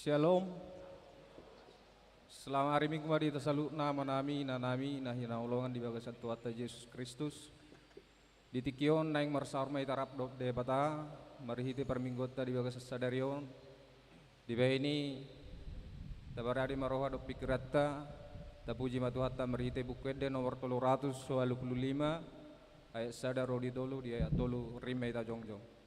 Shalom. Selamat hari Minggu mari kita salut nama nami nahi naulongan di bagasan Tuhan Yesus Kristus. Di tikion naing marsarmai tarap dop de bata marihiti perminggota di bagasan sadarion. Di ini tabarari maroha dop pikirata tapuji matuhata marihiti bukwede nomor 325 ayat sadaro di dolu di ayat dolu rimai ta jongjong.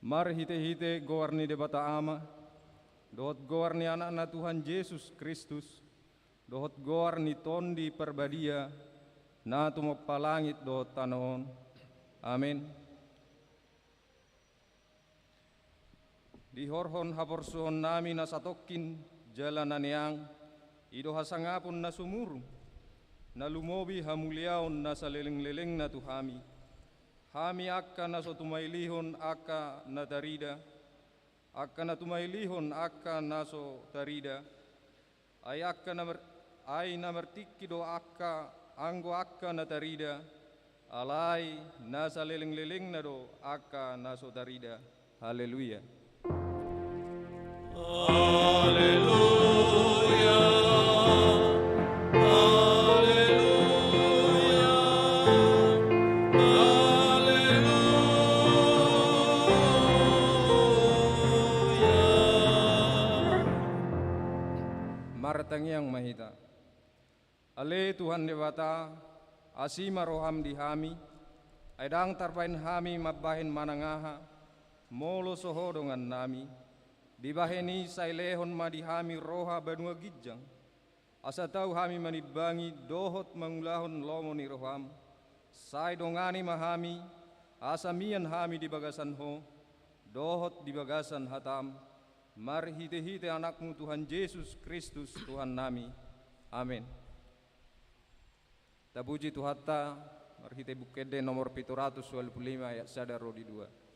Mari hite-hite goarni debata ama, dohot goarni anak-anak Tuhan Yesus Kristus, dohot goarni tondi perbadia, na tumapalangit dohot tanoon. Amin. Di horhon haporsuhon nami na satokin jalanan yang ido hasangapun na sumuru, na lumobi hamuliaon na saliling-liling na tuhami. Hami akka na so tumailihon akka na tarida, akka na tumailihon akka na so tarida, ay akka na mertikido akka anggo akka na tarida, alay na sa liling-liling na do akka na so tarida. Haleluya. Haleluya. Maratang yang mahita. Ale Tuhan dewata, asima roham di hami, aidang tarpain hami mabahin manangaha, molo soho dengan nami, dibaheni sailehon madihami roha banua gijang, asa tahu hami manibangi dohot mangulahon lomoni roham, sai dongani mahami, asa mian hami di bagasan ho, dohot di bagasan hatam. Mari hite-hite anakmu Tuhan Yesus Kristus Tuhan nami. Amin. Tapuji Tuhata marhite Bukede nomor 725 ayat 1 rodi 2.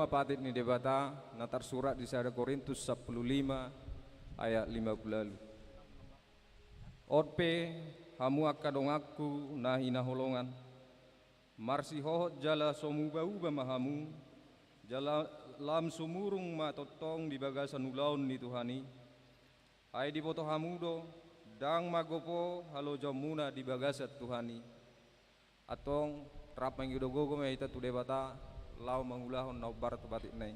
Patit ni debata natar surat di 1 Korintus 15 ayat 50. Otpe hamu akadong aku nahi naholongan marsi hohot jala somu bau bamahamu jala lam sumurung matotong di bagasan ulaun ni Tuhani ai di boto hamudo dang magopo halo jamuna di bagasat Tuhani atong trap mangidogogo me ita tu debata lau mangulahon nau barat batik nai.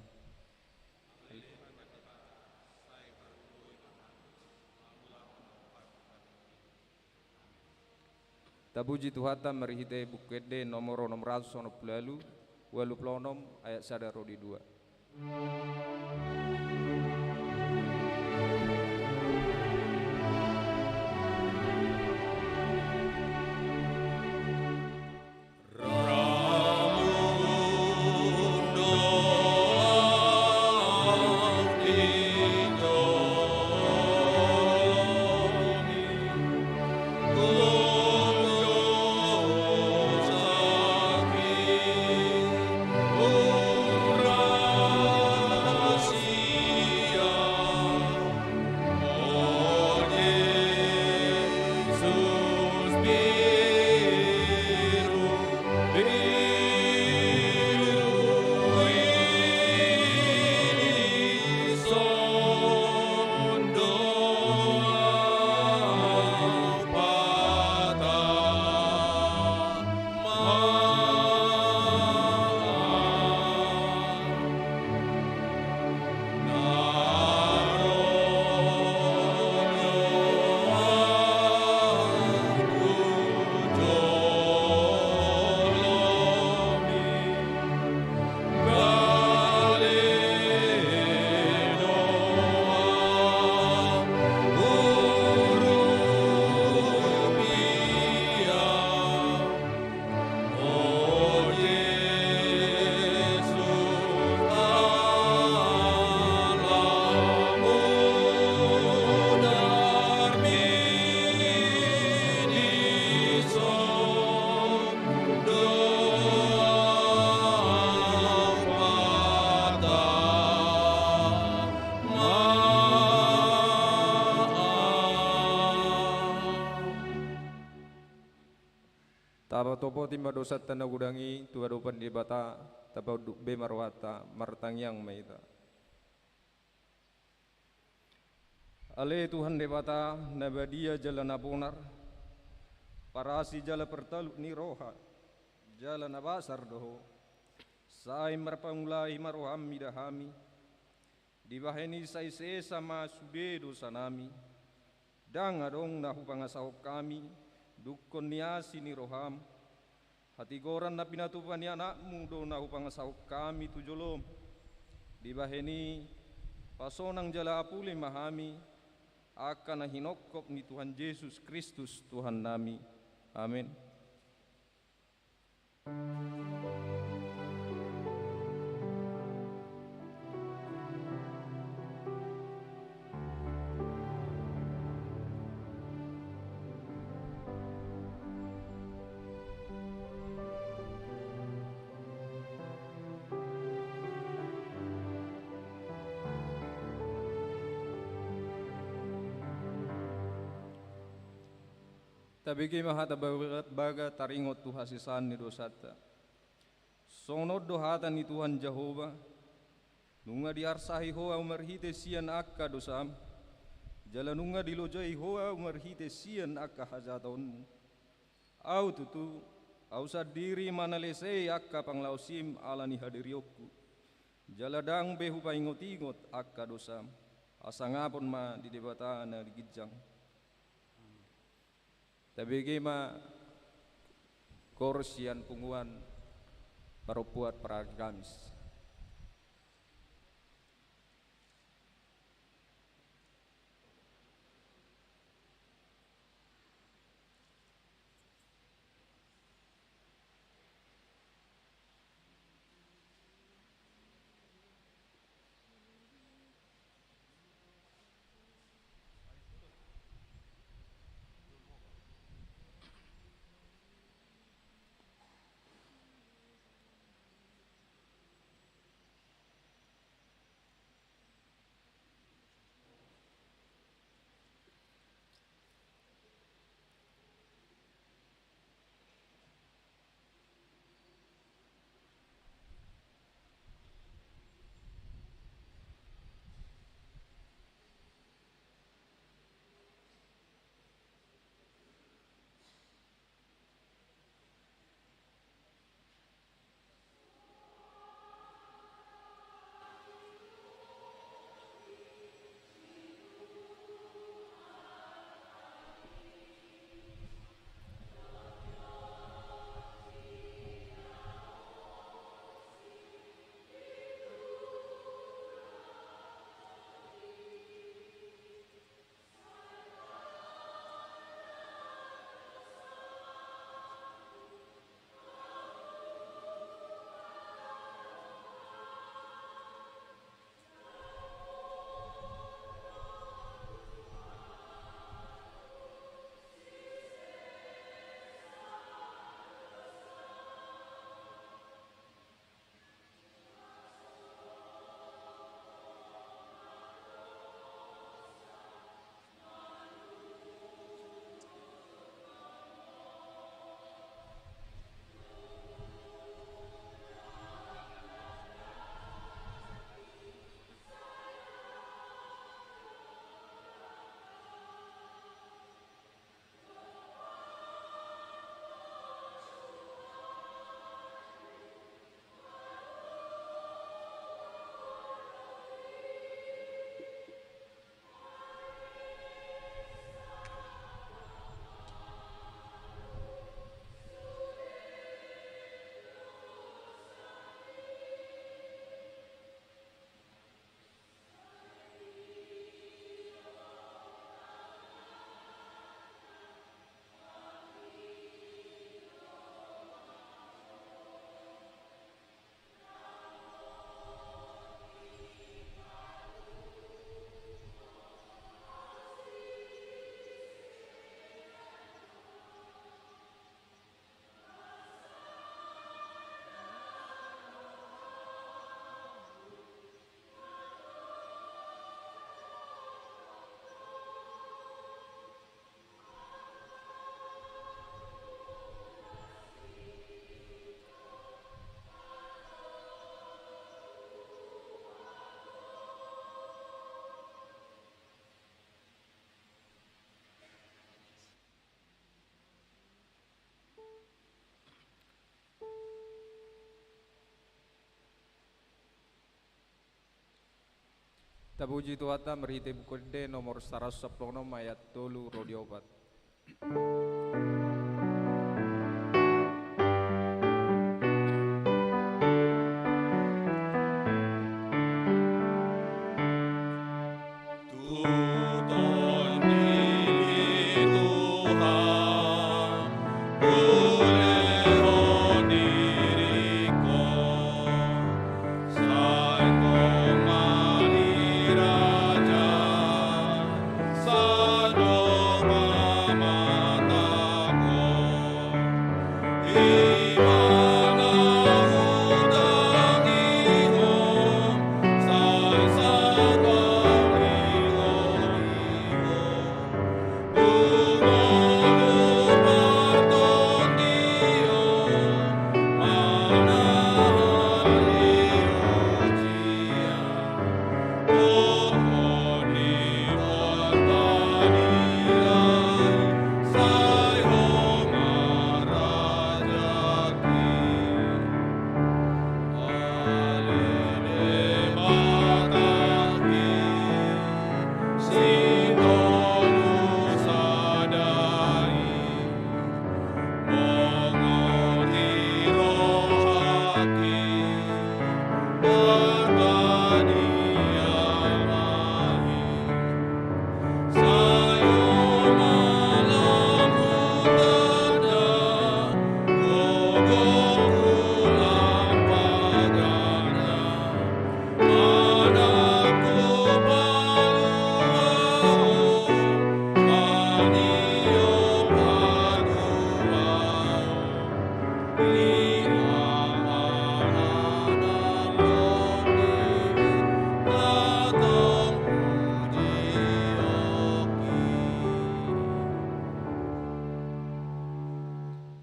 Tabuji Tuhata merihite Bukede nomor 660 walu plonom ayat 1 rodi 2. Taba topo timba dosa tanda gudangi tuwa dopan di bata tapauduk be marwata martangyang maita. Ale Tuhan debata nabadia jala nabonar, parasi jala pertaluk ni roha, jala nabasar doho, sai marpangulai maroham midahami, dibaheni sai sama subedo sanami, dang adong nahu pangasahok kami, dukon niasi ni roham, hati goran na pinatupan ni anakmu do nahu pangasahok kami tujolom, dibaheni pasonang jala apuli mahami, akan hinokop ni Tuhan Yesus Kristus Tuhan nami. Amin. Tabigi mahata baga taringot tu hasisan ni dosata. Sonod dohata ni Tuhan Jehova, nunga diarsahi hoa umarhite sian akka dosam, jalanunga dilojai hoa umarhite sian akka hajatonmu. Au tutu, au sadiri manalesei akka panglausim ala ni hadirioku. Jaladang behu paingot-ingot akka dosam, asangapon ma di debata na digijang. Tabigi ma korsian punguan parupuat paragamis. Tabuji tuata merhite bukode nomor 110 ayat 3 rodiopat.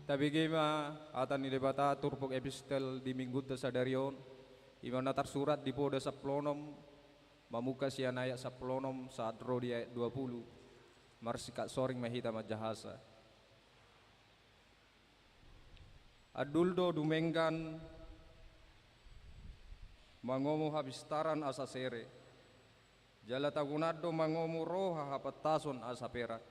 Tabigema atan ni debata turpok epistel di minggu tesadarion imana tersurat di poda saplonom mamuka sianaya saplonom saat rodi ayat 20 marsikat soring mahita majahasa aduldo dumenggan mangomu habistaran asa sere jala tagunado mangomu roha hapatason asa perak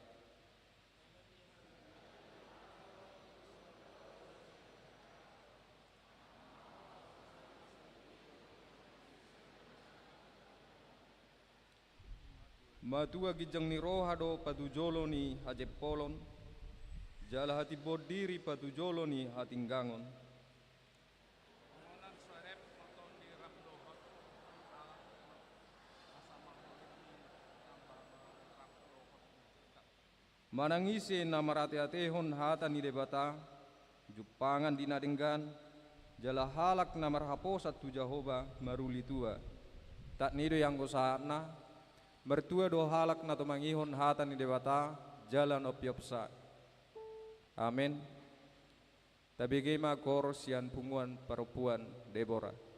matua gijang ni roha do patujolo ni hajepolon jala hati bodiri patujolo ni hatinggangon manangisi namarate-atehon hata ni debata jupangan dinadinggan jala halak namar haposat tu Jahoba maruli tua tak nido yang gosana mertua do halak na tumangihon hata ni debata jalan opiopsa amin tabigema kor sian punguan perempuan Deborah.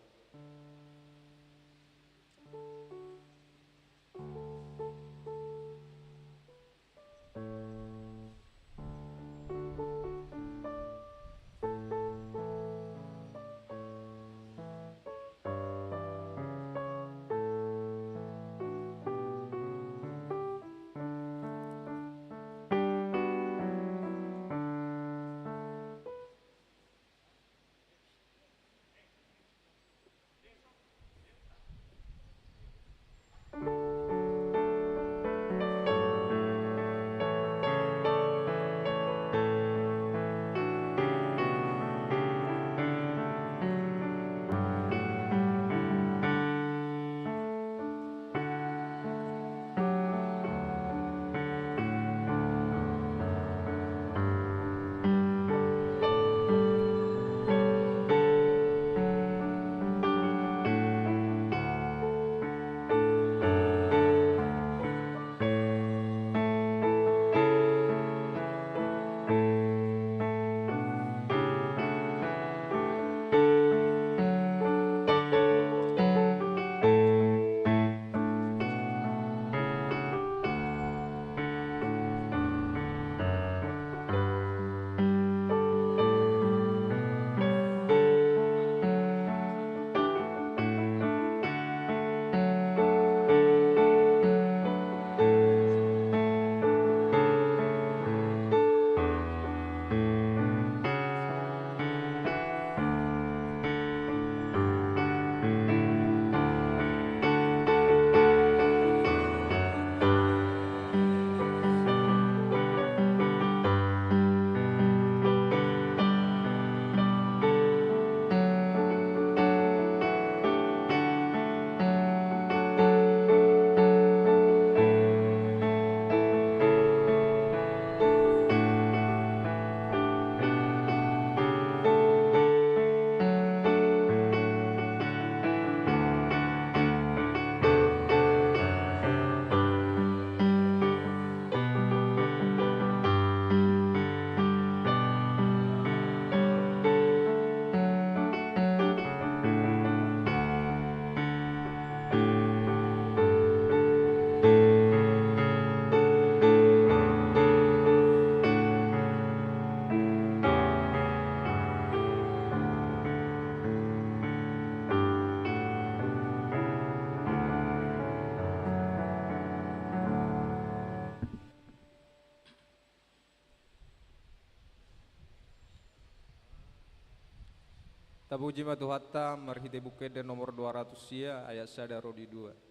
Tabuji matuhatta marhite bukede nomor 200 sia ayat sada rodi 2.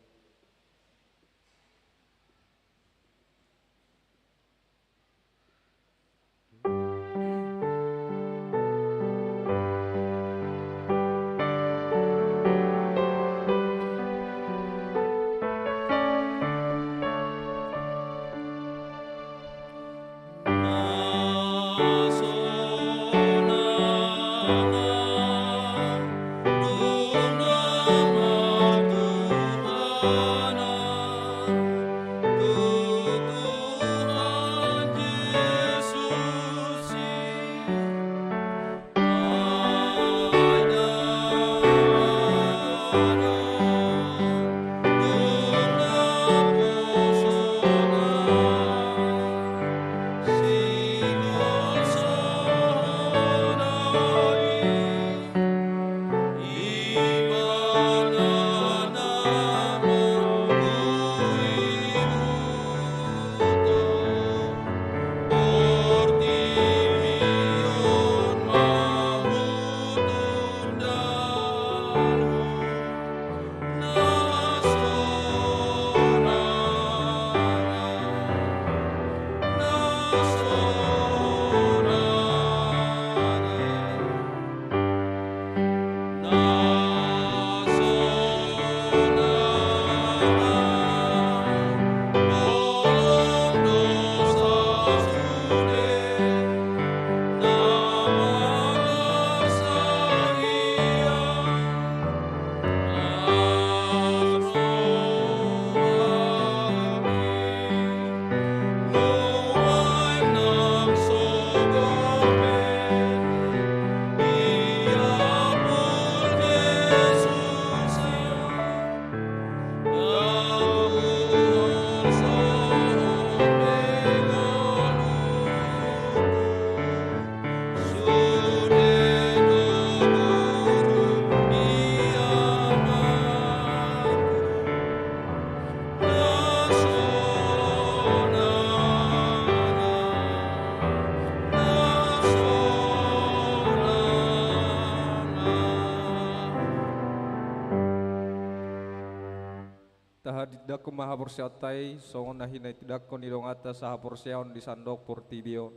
Tahadidakku maha porsiatai songon nahina tidakko nidong atas saha porsiaon di sandok portibio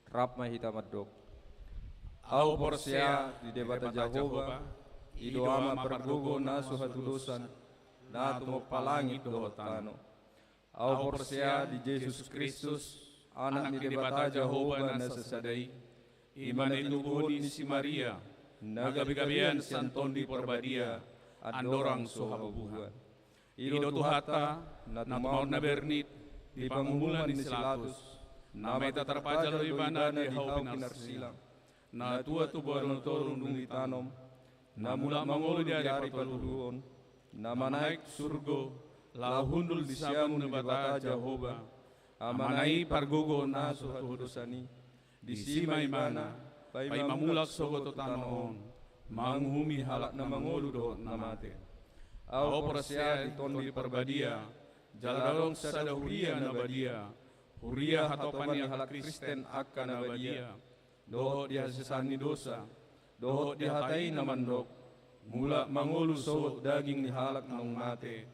rap mahita madok au porsia di debata Jehova ido ama pergogo na suhatudosan na tumo palangit dohotano au porsia di Yesus Kristus anak ni debata Jehova na sesadai iman inuhun ni si Maria nagabi-gabian santon di porbadia andorang sohabubuhan Ido tuhata, na tumaon na bernit, di pangumulan ni Silatus, na may tatarpajal ibana di hau pinarsilang, na tua tubuan torong dungitanom, na mula mangolo di ari paluruon, na manaik surgo, lahundul di siamun na bata Jehova, amanai pargogo na suhatudosani, di sima imana, pay mamulak sogoto tanoon, manghumi halak na mangolo doon na mate. Au porsia di tondi perbadia, jaladong sada huria na badia, huria hatopan yang halak Kristen akan na badia, doho di hasesani dosa, doho di hatai na mandok, mula mangulu sogot daging ni halak nang mate,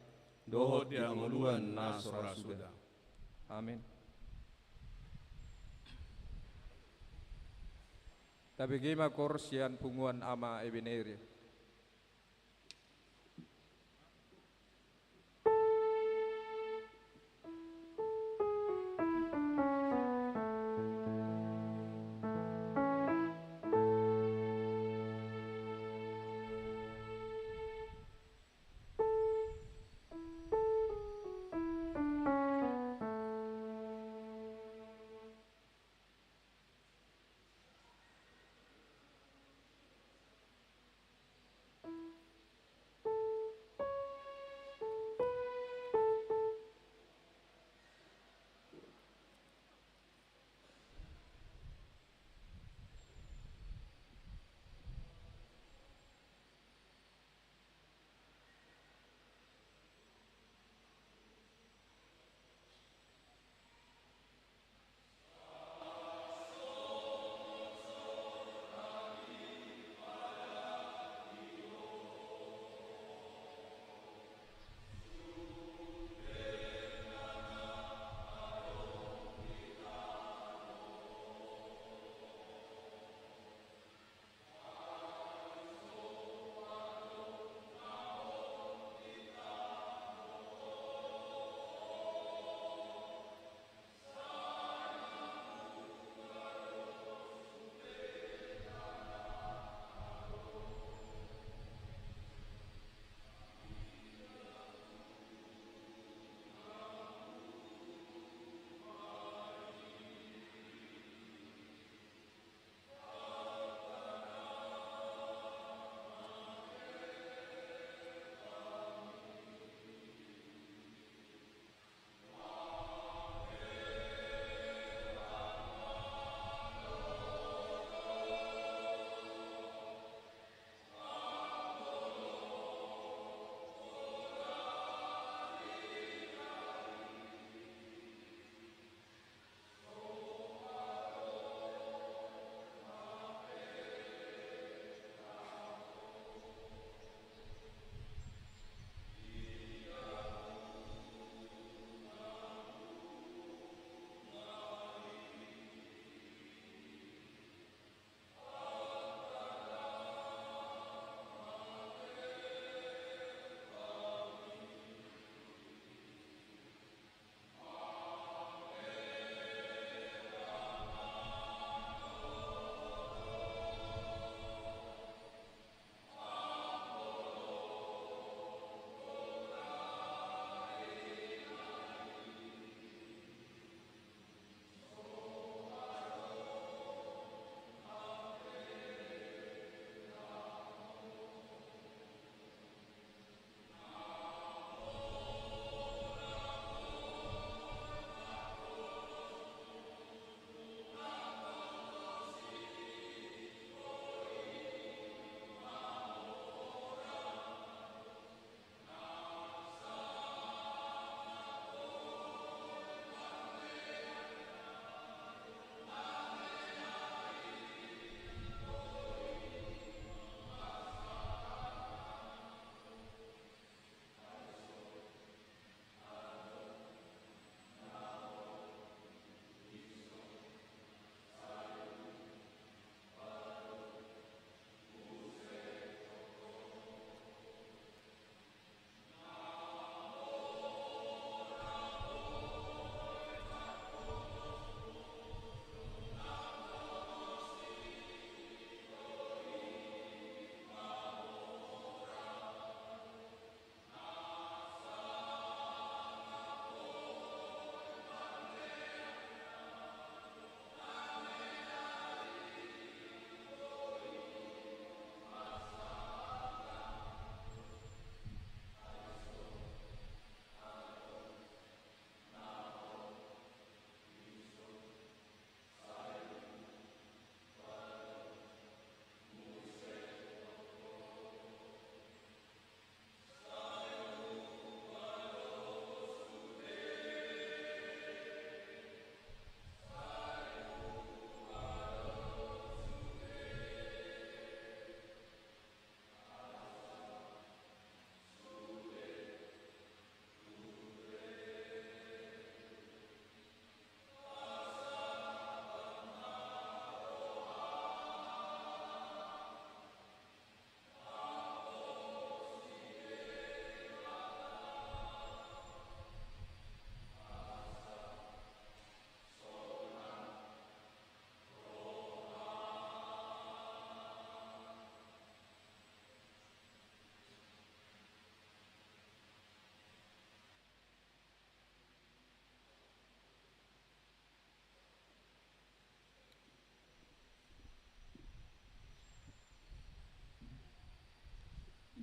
doho di anguluan na sorasuda. Amin. Tapi gima korsian punguan ama ebeneri.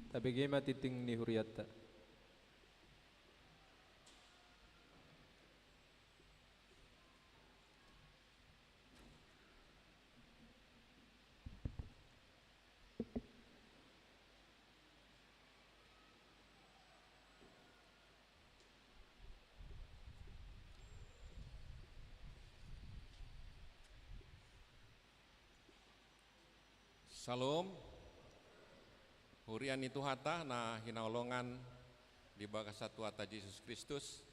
tabegema titing ni huriatta. Salam, hurian itu hata na hinaolongan di bagasa tuata Yesus Kristus.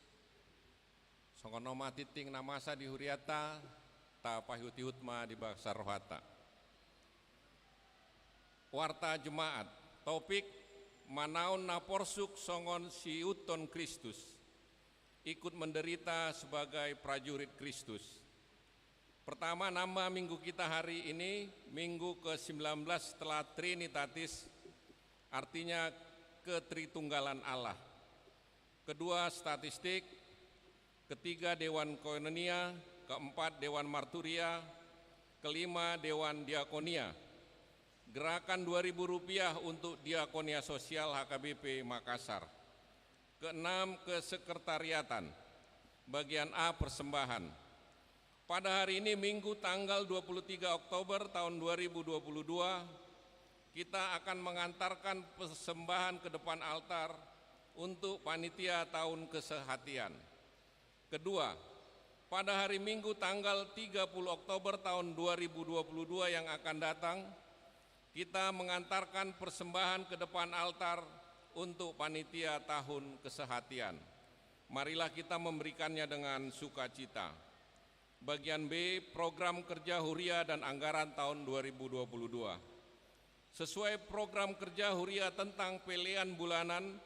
Songonoma titing namasa di huriata ta pahihut-hutma di bagasa rohata. Warta jemaat, topik manaon na porsuk songon si uton Kristus, ikut menderita sebagai prajurit Kristus. Pertama, nama minggu kita hari ini minggu ke-19 setelah Trinitatis, artinya ketritunggalan Allah. Kedua, statistik. Ketiga, Dewan Koinonia. Keempat, Dewan Marturia. Kelima, Dewan Diakonia. Gerakan Rp2.000 untuk Diakonia Sosial HKBP Makassar. Keenam, kesekretariatan. Bagian A, persembahan. Pada hari ini Minggu tanggal 23 Oktober tahun 2022, kita akan mengantarkan persembahan ke depan altar untuk panitia tahun kesehatian. Kedua, pada hari Minggu tanggal 30 Oktober tahun 2022 yang akan datang, kita mengantarkan persembahan ke depan altar untuk panitia tahun kesehatian. Marilah kita memberikannya dengan sukacita. Bagian B, program kerja Huria dan anggaran tahun 2022. Sesuai program kerja Huria tentang pelian bulanan,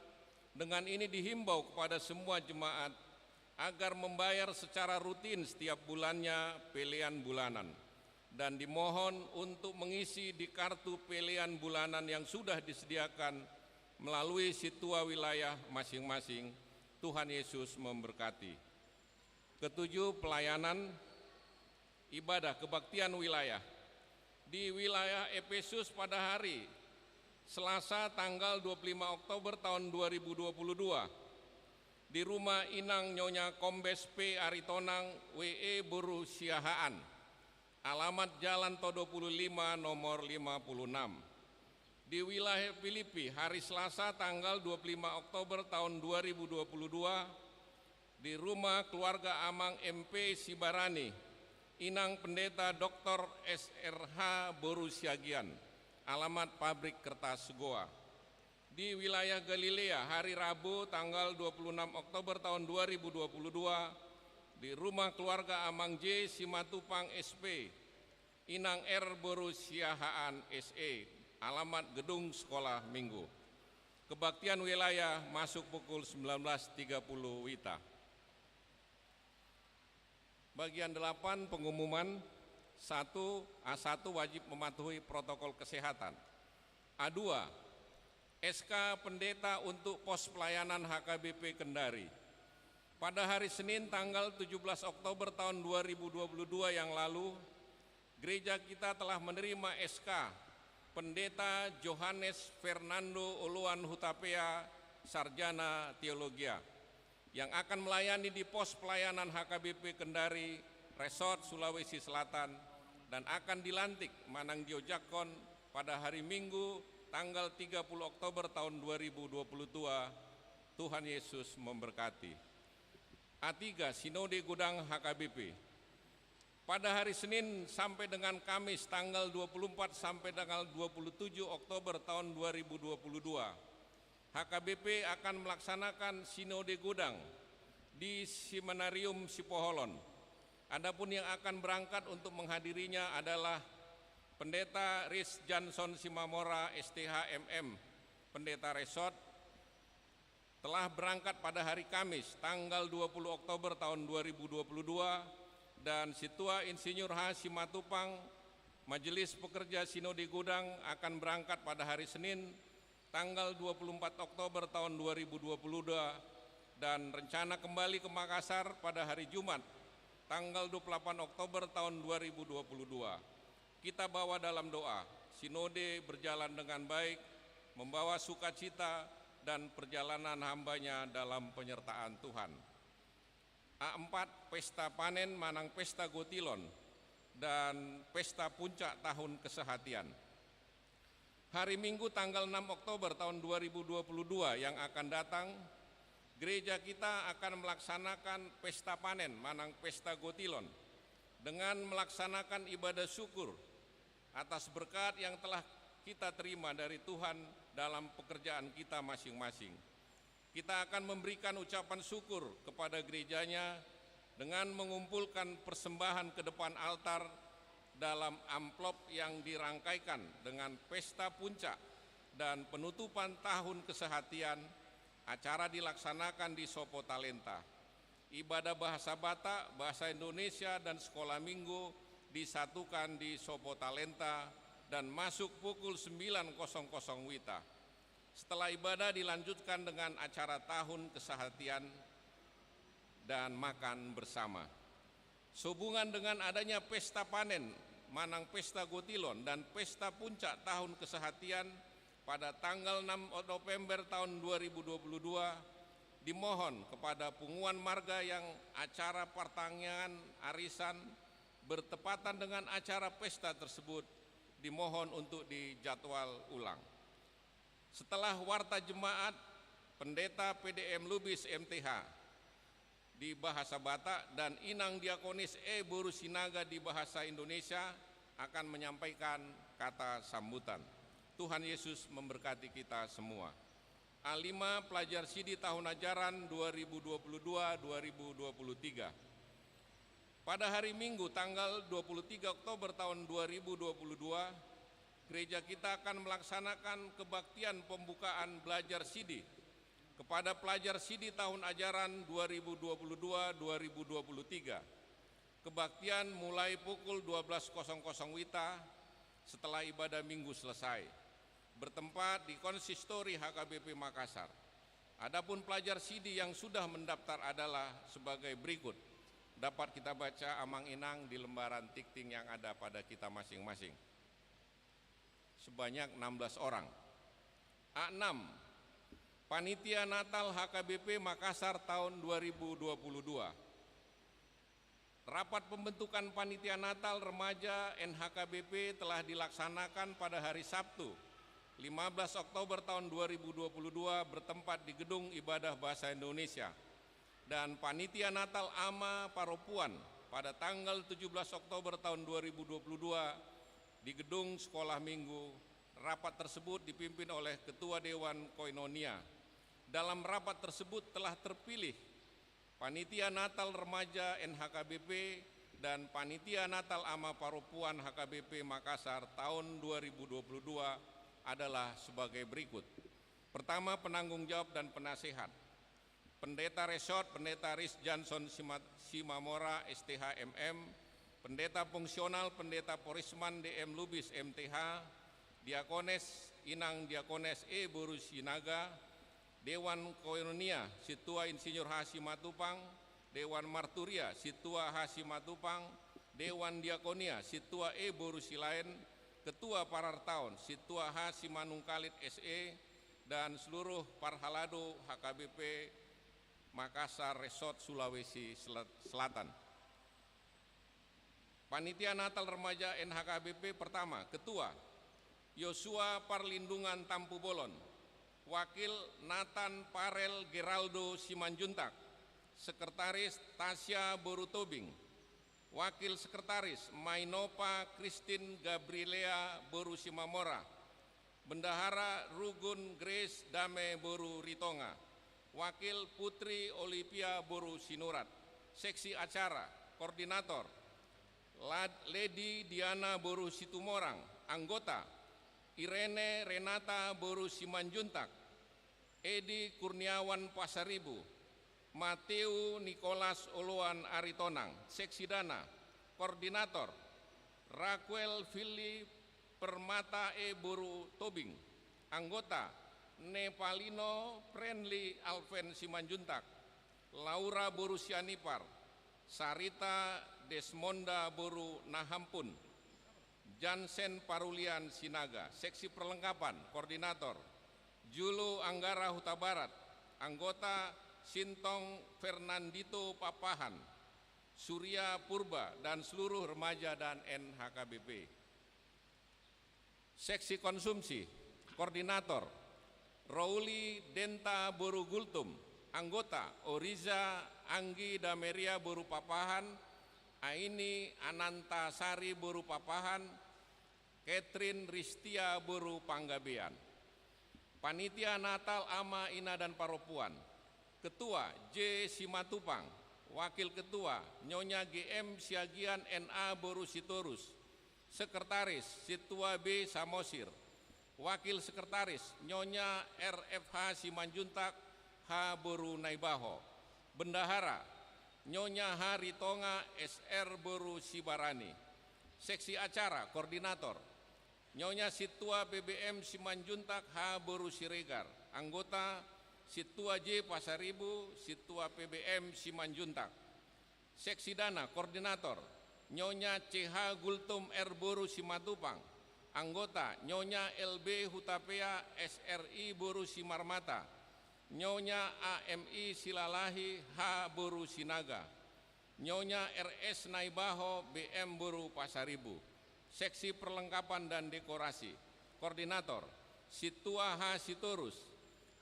dengan ini dihimbau kepada semua jemaat agar membayar secara rutin setiap bulannya pelian bulanan, dan dimohon untuk mengisi di kartu pelian bulanan yang sudah disediakan melalui situa wilayah masing-masing. Tuhan Yesus memberkati. Ketujuh, pelayanan ibadah kebaktian wilayah. Di wilayah Efesus pada hari Selasa tanggal 25 Oktober tahun 2022, di rumah Inang Nyonya Kombes P. Aritonang WE Buru Siahaan, alamat Jalan Todo 55 nomor 56. Di wilayah Filipi hari Selasa tanggal 25 Oktober tahun 2022, di rumah keluarga Amang MP Sibarani, Inang Pendeta Dr. SRH Borusiagian, alamat pabrik kertas Goa. Di wilayah Galilea hari Rabu tanggal 26 Oktober tahun 2022, di rumah keluarga Amang J Simatupang SP, Inang R Borusiahaan SE, alamat Gedung Sekolah Minggu. Kebaktian wilayah masuk pukul 19.30 WITA. Bagian 8, pengumuman. 1. A1 wajib mematuhi protokol kesehatan. A2, SK Pendeta untuk pos pelayanan HKBP Kendari. Pada hari Senin tanggal 17 Oktober tahun 2022 yang lalu, gereja kita telah menerima SK Pendeta Johannes Fernando Oluan Hutapea, Sarjana Teologia, yang akan melayani di pos pelayanan HKBP Kendari, Resort Sulawesi Selatan, dan akan dilantik Manangjo Jakon pada hari Minggu tanggal 30 Oktober tahun 2022. Tuhan Yesus memberkati. A3, Sinode Gudang HKBP. Pada hari Senin sampai dengan Kamis tanggal 24 sampai tanggal 27 Oktober tahun 2022, HKBP akan melaksanakan Sinode Gudang di Seminarium Sipoholon. Adapun yang akan berangkat untuk menghadirinya adalah Pendeta Riz Johnson Simamora STHMM, Pendeta Resort, telah berangkat pada hari Kamis tanggal 20 Oktober tahun 2022, dan Situa Insinyur H. Simatupang, Majelis Pekerja Sinode Gudang, akan berangkat pada hari Senin tanggal 24 Oktober tahun 2022, dan rencana kembali ke Makassar pada hari Jumat tanggal 28 Oktober tahun 2022. Kita bawa dalam doa, Sinode berjalan dengan baik, membawa sukacita dan perjalanan hambanya dalam penyertaan Tuhan. A4, Pesta Panen Manang Pesta Gotilon dan Pesta Puncak Tahun Kesehatian. Hari Minggu tanggal 6 Oktober tahun 2022 yang akan datang, gereja kita akan melaksanakan Pesta Panen Manang Pesta Gotilon dengan melaksanakan ibadah syukur atas berkat yang telah kita terima dari Tuhan dalam pekerjaan kita masing-masing. Kita akan memberikan ucapan syukur kepada gerejanya dengan mengumpulkan persembahan ke depan altar dalam amplop yang dirangkaikan dengan pesta puncak dan penutupan tahun kesehatian. Acara dilaksanakan di Sopo Talenta. Ibadah bahasa Batak, bahasa Indonesia, dan sekolah minggu disatukan di Sopo Talenta dan masuk pukul 9.00 WITA. Setelah ibadah dilanjutkan dengan acara tahun kesehatian dan makan bersama. Sehubungan dengan adanya pesta panen, Manang Pesta Gotilon dan pesta puncak tahun kesehatian pada tanggal 6 November tahun 2022, dimohon kepada Punguan Marga yang acara pertanian arisan bertepatan dengan acara pesta tersebut dimohon untuk dijadwal ulang. Setelah warta jemaat, pendeta PDM Lubis MTH di bahasa Batak dan Inang Diakonis Boru Sinaga di bahasa Indonesia akan menyampaikan kata sambutan. Tuhan Yesus memberkati kita semua. A5 pelajar Sidi tahun ajaran 2022-2023. Pada hari Minggu tanggal 23 Oktober tahun 2022, gereja kita akan melaksanakan kebaktian pembukaan belajar Sidi kepada pelajar Sidi tahun ajaran 2022-2023. Kebaktian mulai pukul 12.00 WITA setelah ibadah minggu selesai, bertempat di Konsistori HKBP Makassar. Adapun pelajar Sidi yang sudah mendaftar adalah sebagai berikut. Dapat kita baca amang-inang di lembaran tikting yang ada pada kita masing-masing. Sebanyak 16 orang. A6, Panitia Natal HKBP Makassar tahun 2022. Rapat pembentukan Panitia Natal Remaja NHKBP telah dilaksanakan pada hari Sabtu, 15 Oktober tahun 2022 bertempat di Gedung Ibadah Bahasa Indonesia. Dan Panitia Natal AMA Paropuan pada tanggal 17 Oktober tahun 2022 di Gedung Sekolah Minggu. Rapat tersebut dipimpin oleh Ketua Dewan Koinonia. Dalam rapat tersebut telah terpilih Panitia Natal Remaja NHKBP dan Panitia Natal AMA Paropuan HKBP Makassar tahun 2022 adalah sebagai berikut. Pertama, penanggung jawab dan penasehat. Pendeta Resort, Pendeta Riz Johnson Simamora STH MM, Pendeta Fungsional, Pendeta Porisman DM Lubis MTH, Diakones Inang Diakones Boru Sinaga, Dewan Koinonia Situa Insinyur Hasimatupang, Dewan Marturia Situa Hasimatupang, Dewan Diakonia Situa Boru Silain, Ketua Parartaun Situa Hasimanungkalit SE, dan seluruh Parhalado HKBP Makassar Resort Sulawesi Selatan. Panitia Natal Remaja NHKBP pertama, Ketua Yosua Parlindungan Tampu Bolon, Wakil Nathan Parel Geraldo Simanjuntak, Sekretaris Tasya Boru Tobing, Wakil Sekretaris Mainopa Christine Gabriela Boru Simamora, Bendahara Rugun Grace Dame Boru Ritonga, Wakil Putri Olivia Boru Sinurat, Seksi Acara, Koordinator Lady Diana Boru Situmorang, Anggota Irene Renata Boru Simanjuntak, Edi Kurniawan Pasaribu, Mateo Nicholas Oluan Aritonang, Seksi Dana, Koordinator Raquel Fili Permata Boru Tobing, Anggota Nepalino Friendly Alven Simanjuntak, Laura Boru Sianipar, Sarita Desmonda Boru Nahampun, Jansen Parulian Sinaga. Seksi Perlengkapan, Koordinator Julu Anggara Huta Barat, anggota Sintong Fernandito Papahan, Surya Purba, dan seluruh remaja dan NHKBP. Seksi Konsumsi, Koordinator Rauli Denta Boru Gultum, anggota Oriza Anggi Dameria Boru Papahan, Aini Ananta Sari Boru Papahan, Catherine Ristia Boru Panggabean. Panitia Natal Ama Ina dan Paropuan, Ketua J. Simatupang, Wakil Ketua Nyonya GM Siagian NA Boru Sitorus, Sekretaris Situa B. Samosir, Wakil Sekretaris Nyonya RFH Simanjuntak H. Boru Naibaho, Bendahara Nyonya Haritonga SR Boru Sibarani. Seksi Acara Koordinator Nyonya Situa BBM Simanjuntak H. Boru Siregar, anggota Situa J. Pasaribu, Situa PBM Simanjuntak. Seksi Dana Koordinator Nyonya CH Gultum R. Boru Simatupang, anggota Nyonya LB Hutapea SRI Boru Simarmata, Nyonya AMI Silalahi H. Boru Sinaga, Nyonya RS Naibaho BM Boru Pasaribu. Seksi Perlengkapan dan Dekorasi Koordinator Situa H. Sitorus,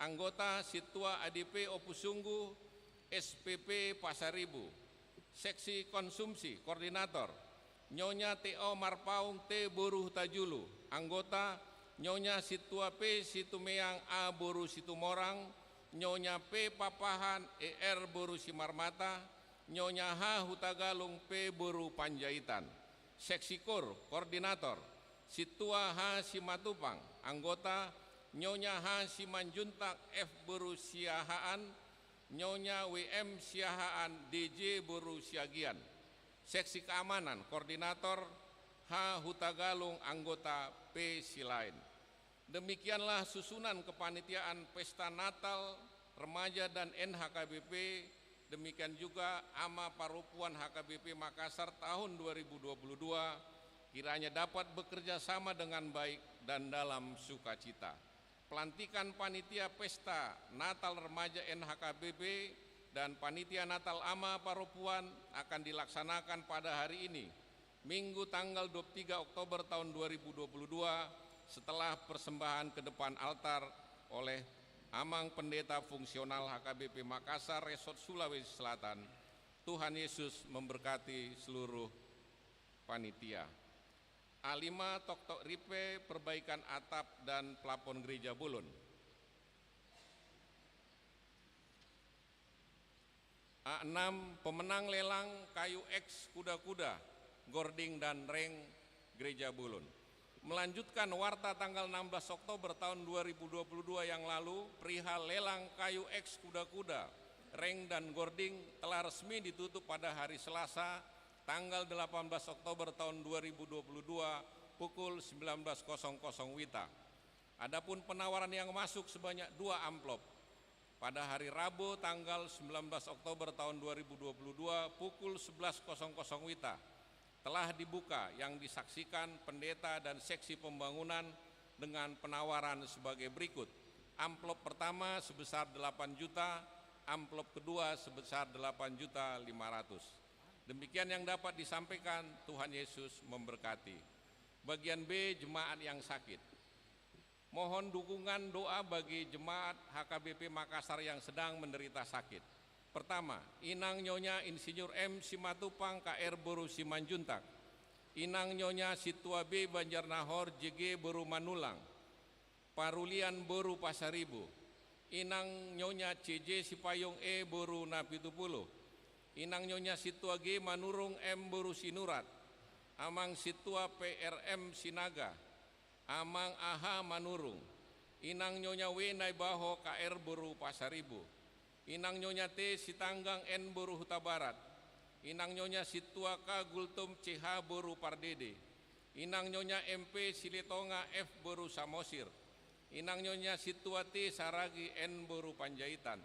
anggota Situa ADP Opusunggu SPP Pasaribu. Seksi Konsumsi Koordinator Nyonya TO Marpaung T. Boru Tajulu, anggota Nyonya Situa P. Situmeang A. Boru Situmorang, Nyonya P. Papahan ER Boru Simarmata, Nyonya H. Hutagalung P. Boru Panjaitan. Seksi Kor Koordinator Situa H. Simatupang, anggota Nyonya H. Simanjuntak F. Boru Siahaan, Nyonya WM Siahaan DJ Boru Siagian. Seksi Keamanan Koordinator H. Hutagalung, anggota P. Silain. Demikianlah susunan kepanitiaan Pesta Natal Remaja dan NHKBP, demikian juga Ama Paropuan HKBP Makassar tahun 2022, kiranya dapat bekerja sama dengan baik dan dalam sukacita. Pelantikan Panitia Pesta Natal Remaja NHKBP dan Panitia Natal Ama Paropuan akan dilaksanakan pada hari ini, Minggu tanggal 23 Oktober tahun 2022, setelah persembahan ke depan altar oleh Amang Pendeta Fungsional HKBP Makassar Resort Sulawesi Selatan. Tuhan Yesus memberkati seluruh panitia. A5 Tok Ripe perbaikan atap dan plafon gereja Bulun. A6 pemenang lelang kayu X kuda-kuda, gording dan reng gereja Bulun. Melanjutkan warta tanggal 16 Oktober tahun 2022 yang lalu, perihal lelang kayu X kuda-kuda, reng dan gording telah resmi ditutup pada hari Selasa tanggal 18 Oktober tahun 2022 pukul 19.00 WITA. Adapun penawaran yang masuk sebanyak 2 amplop pada hari Rabu tanggal 19 Oktober tahun 2022 pukul 11.00 WITA telah dibuka, yang disaksikan pendeta dan seksi pembangunan dengan penawaran sebagai berikut. Amplop pertama sebesar 8 juta, amplop kedua sebesar 8.500.000. Demikian yang dapat disampaikan. Tuhan Yesus memberkati. Bagian B, jemaat yang sakit. Mohon dukungan doa bagi jemaat HKBP Makassar yang sedang menderita sakit. Pertama, Inang Nyonya Insinyur M. Simatupang KR Boru Simanjuntak, Inang Nyonya Situa B. Banjarnahor JG Boru Manulang, Parulian Boru Pasaribu, Inang Nyonya CJ Sipayung E. Boru Napitupulu, Inang Nyonya Situa G. Manurung M. Boru Sinurat, Amang Situa PRM Sinaga, Amang AH Manurung, Inang Nyonya W. Naibaho KR Boru Pasaribu, Inang Nyonya T. Sitanggang N. Boru Huta Barat, Inang Nyonya Situa K. Gultum CH Boru Pardede, Inang Nyonya MP Silitonga F. Boru Samosir, Inang Nyonya Situa T. Saragi N. Boru Panjaitan,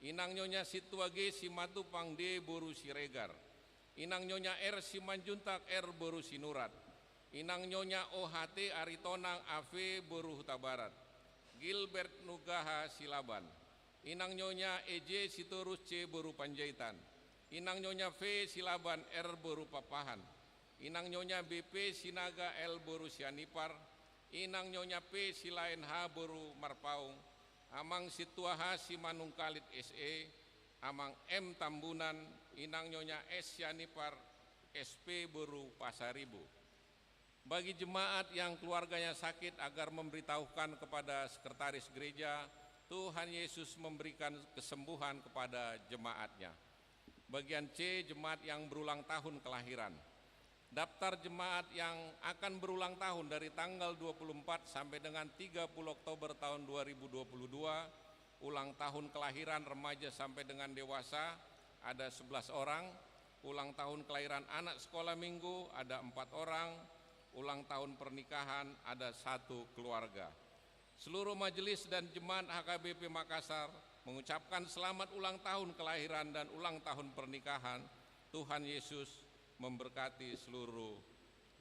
Inang Nyonya Situa G. Simatupang D. Boru Siregar, Inang Nyonya R. Simanjuntak R. Boru Sinurat, Inang Nyonya OHT Aritonang AV Boru Huta Barat, Gilbert Nugaha Silaban, Inang Nyonya EJ Sitorus C Boru Panjaitan, Inang Nyonya V Silaban R Boru Papahan, Inang Nyonya BP Sinaga L Boru Sianipar, Inang Nyonya P Silain H Boru Marpaung, Amang Situaha Simanung Kalit SE, Amang M Tambunan, Inang Nyonya S Sianipar SP Boru Pasaribu. Bagi jemaat yang keluarganya sakit agar memberitahukan kepada sekretaris gereja, Tuhan Yesus memberikan kesembuhan kepada jemaatnya. Bagian C, jemaat yang berulang tahun kelahiran. Daftar jemaat yang akan berulang tahun dari tanggal 24 sampai dengan 30 Oktober tahun 2022, ulang tahun kelahiran remaja sampai dengan dewasa ada 11 orang, ulang tahun kelahiran anak sekolah minggu ada 4 orang, ulang tahun pernikahan ada 1 keluarga. Seluruh majelis dan jemaat HKBP Makassar mengucapkan selamat ulang tahun kelahiran dan ulang tahun pernikahan. Tuhan Yesus memberkati seluruh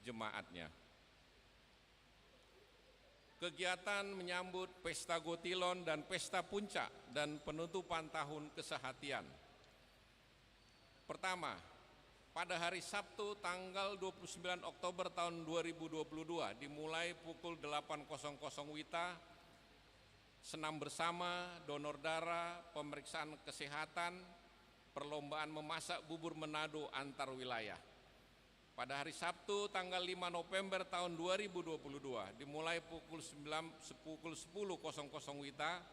jemaatnya. Kegiatan menyambut Pesta Gotilon dan Pesta Puncak dan penutupan tahun kesehatian. Pertama, pada hari Sabtu tanggal 29 Oktober tahun 2022 dimulai pukul 8.00 WITA, senam bersama, donor darah, pemeriksaan kesehatan, perlombaan memasak bubur Manado antar wilayah. Pada hari Sabtu tanggal 5 November tahun 2022 dimulai pukul 10.00 WITA,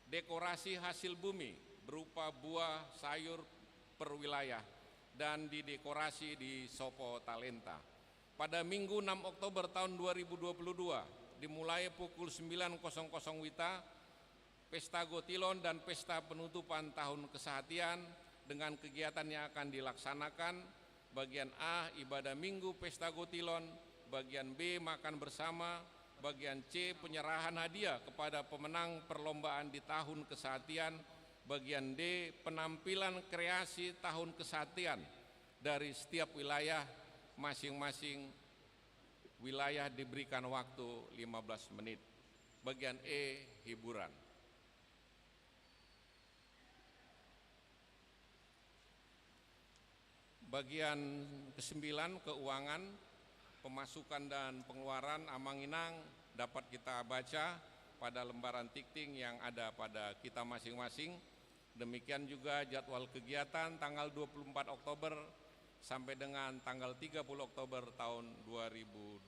dekorasi hasil bumi berupa buah, sayur per wilayah dan didekorasi di Sopo Talenta. Pada Minggu 6 Oktober tahun 2022 dimulai pukul 9.00 WITA, Pesta Gotilon dan Pesta Penutupan Tahun Kesehatian dengan kegiatan yang akan dilaksanakan. Bagian A, ibadah minggu Pesta Gotilon, bagian B, makan bersama, bagian C, penyerahan hadiah kepada pemenang perlombaan di tahun kesehatian, bagian D, penampilan kreasi tahun kesehatian dari setiap wilayah, masing-masing wilayah diberikan waktu 15 menit. Bagian E, hiburan. Bagian ke-9, keuangan, pemasukan dan pengeluaran Amanginang dapat kita baca pada lembaran tikting yang ada pada kita masing-masing. Demikian juga jadwal kegiatan tanggal 24 Oktober sampai dengan tanggal 30 Oktober tahun 2022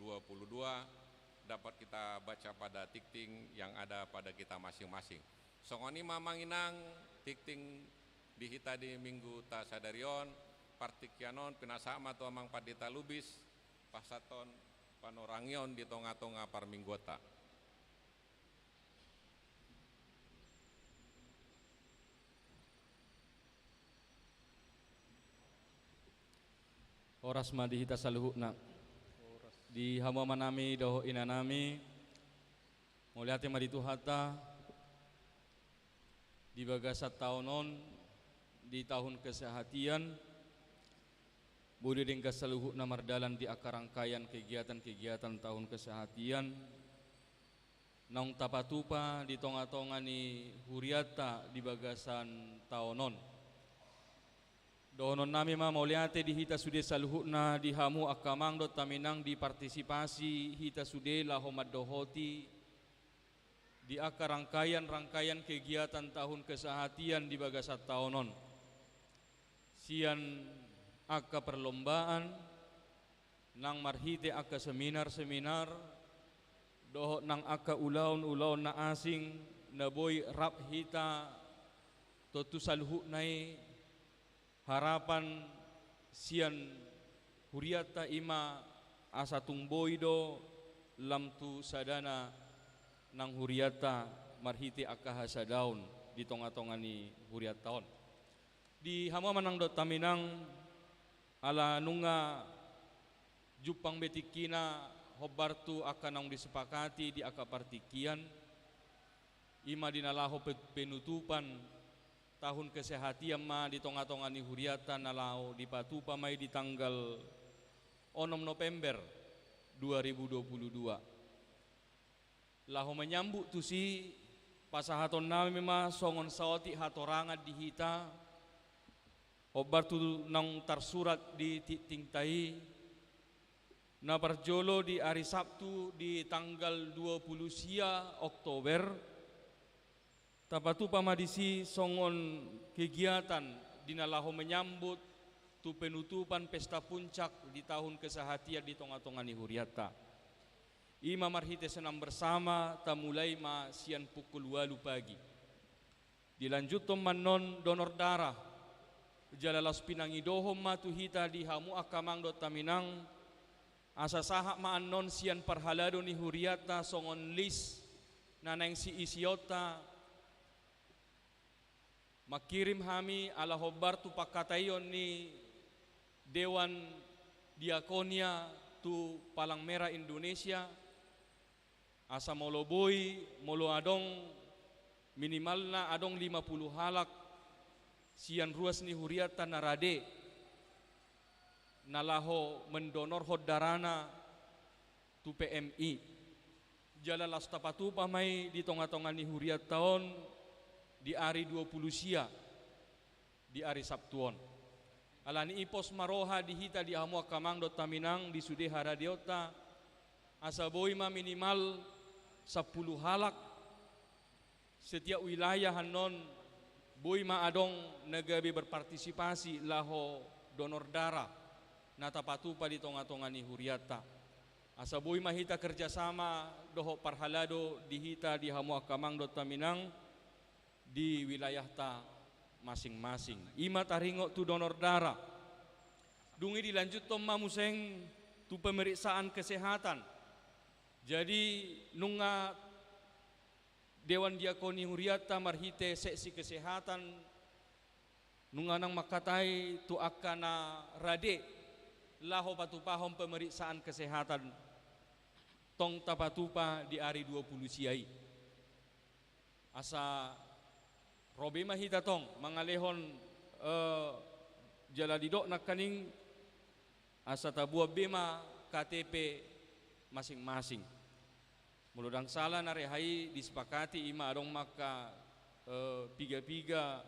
dapat kita baca pada tikting yang ada pada kita masing-masing. Songoni Mamanginang tikting dihita di minggu ta sadarion, partikianon pinasama tu amang padita lubis pasaton panorangion di tonga-tonga parminggota. Oras madihita saluhukna di hama manami doho inanami muliati madituhata di bagasat tahunon di tahun kesehatian Budi dengka saluhukna mardalan di akar rangkaian kegiatan-kegiatan tahun kesehatian naung tapatupa di tonga-tonga ni huriata di bagasan tahunon. Dohonon nami mauliate di hita sude saluhukna di hamu akamang dot taminang di partisipasi hita sude lahomad dohoti di akar rangkaian kegiatan tahun kesehatian di bagasat tahunon. Sian aka perlombaan nang marhite aka seminar doho nang aka ulaun na asing na boy rap hita totu salhu nai harapan sian huriata ima asatung boy do lamtu sadana nang huriata marhite aka hasadaun di tonga-tonga ni huriataon di hama manang dot taminang ala nunga jupang betikina hobartu akan nang disepakati di aka partikian ima dinalaho penutupan tahun kesehatian ma di tonga-tonga ni huriata nalau di patupa mai di tanggal 6 November 2022 laho menyambut tu si pasahaton nami ma songon sawati hatorangan di hita obar tu nang tersurat di tingtai na parjolo di hari Sabtu di tanggal 20 sia Oktober tapatu pamadisi songon kegiatan dinalaho menyambut tu penutupan pesta puncak di tahun kesehatian di tonga-tonga ni Huriata. Ima marhite senam bersama tamulai ma sian pukul 8 pagi. Dilanjut manon donor darah. Jalalas pinangidohom ma tu hita di hamu akamang do taminang asa sahak ma anon sian parhalado ni Huriata songon list naneng si isiota makirim hami ala hobar tu pakatayon ni Dewan Diakonia tu Palang Merah Indonesia asa molo boy molo adong minimalna adong 50 halak sian ruas ni Huriata narade nalaho mendonor hodarana tu PMI jalalas tapatu pamai di tonga-tonga ni Huriata taon di hari 20 sia di hari Sabtuon alani ipos maroha dihita di hamu akamang do taminang di sude haradiota asa boy ma minimal 10 halak setiap wilayah hanon boy ma adong negabe berpartisipasi laho donor darah nata patupa di tonga-tonga ni Huriata asa boy ma hita kerjasama doho parhalado dihita di hamu akamang do taminang di wilayah ta masing-masing ima taringo tu donor darah dungi dilanjut tom mamuseng tu pemeriksaan kesehatan jadi nunga Dewan Diakoni Huriata marhite seksi kesehatan nunga nang makatai tu akana rade laho patupahom pemeriksaan kesehatan tong tapatupa di hari 20 siai asa robe mahita tong mangalehon jaladidok nakaning asa tabua bema KTP masing-masing muludang salah narehai disepakati ima adong maka piga-piga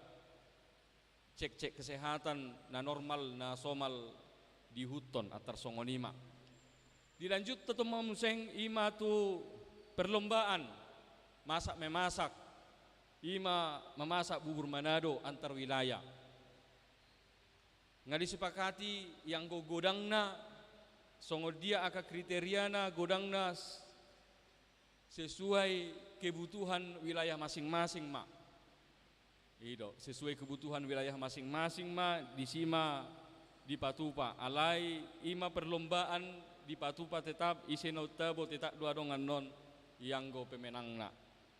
cek-cek kesehatan na normal na somal di huton atar songonima dilanjut tetap mamuseng ima tu perlombaan masak memasak ima memasak bubur Manado antar wilayah nga disepakati yang godangna songo dia aka kriteriana godangna sesuai kebutuhan wilayah masing-masing ma ido sesuai kebutuhan wilayah masing-masing ma disima di patupa alai ima perlombaan di patupa tetap isenotabo tetap dua dongan non yang go pemenangna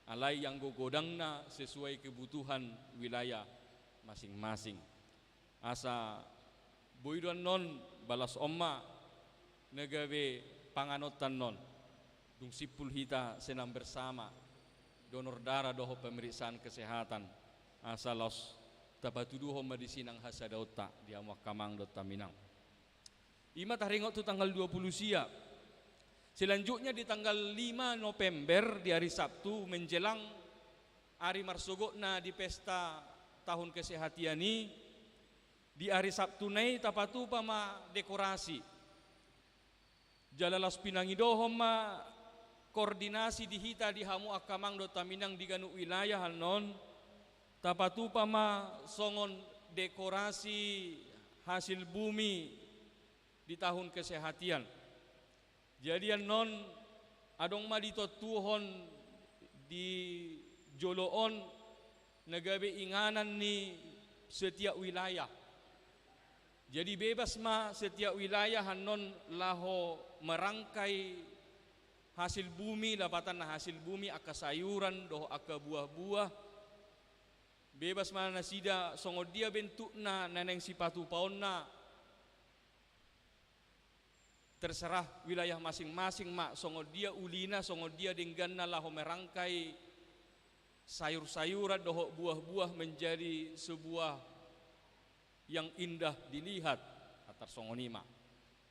alai yang go godangna sesuai kebutuhan wilayah masing-masing asa boiduan non balas omma negawe panganotan non dung sipul hita senam bersama donor darah doho pemeriksaan kesehatan asa los tapatuduho medisinang hasadauta di amuak kamang dot taminang ima taringot tu tanggal 20 sia selanjutnya di tanggal 5 November di hari Sabtu menjelang hari marsogokna di pesta tahun kesehatan ini di hari Sabtu nai tapatu pama dekorasi jalalas pinangidohom ma koordinasi dihita di hamu akamang do taminang di ganu wilayah hanon tapatu pama songon dekorasi hasil bumi di tahun kesehatan jadi non adong ma ditotuhon di joloon negabe inganan ni setiap wilayah jadi bebas ma setiap wilayah hanon laho merangkai hasil bumi dapatan hasil bumi aka sayuran doh aka buah-buah bebas mana sida songo dia bentukna neneng sipatu paonna terserah wilayah masing-masing mak songo dia ulina songo dia dengganna laho merangkai sayur-sayuran doh buah-buah menjadi sebuah yang indah dilihat atar songonima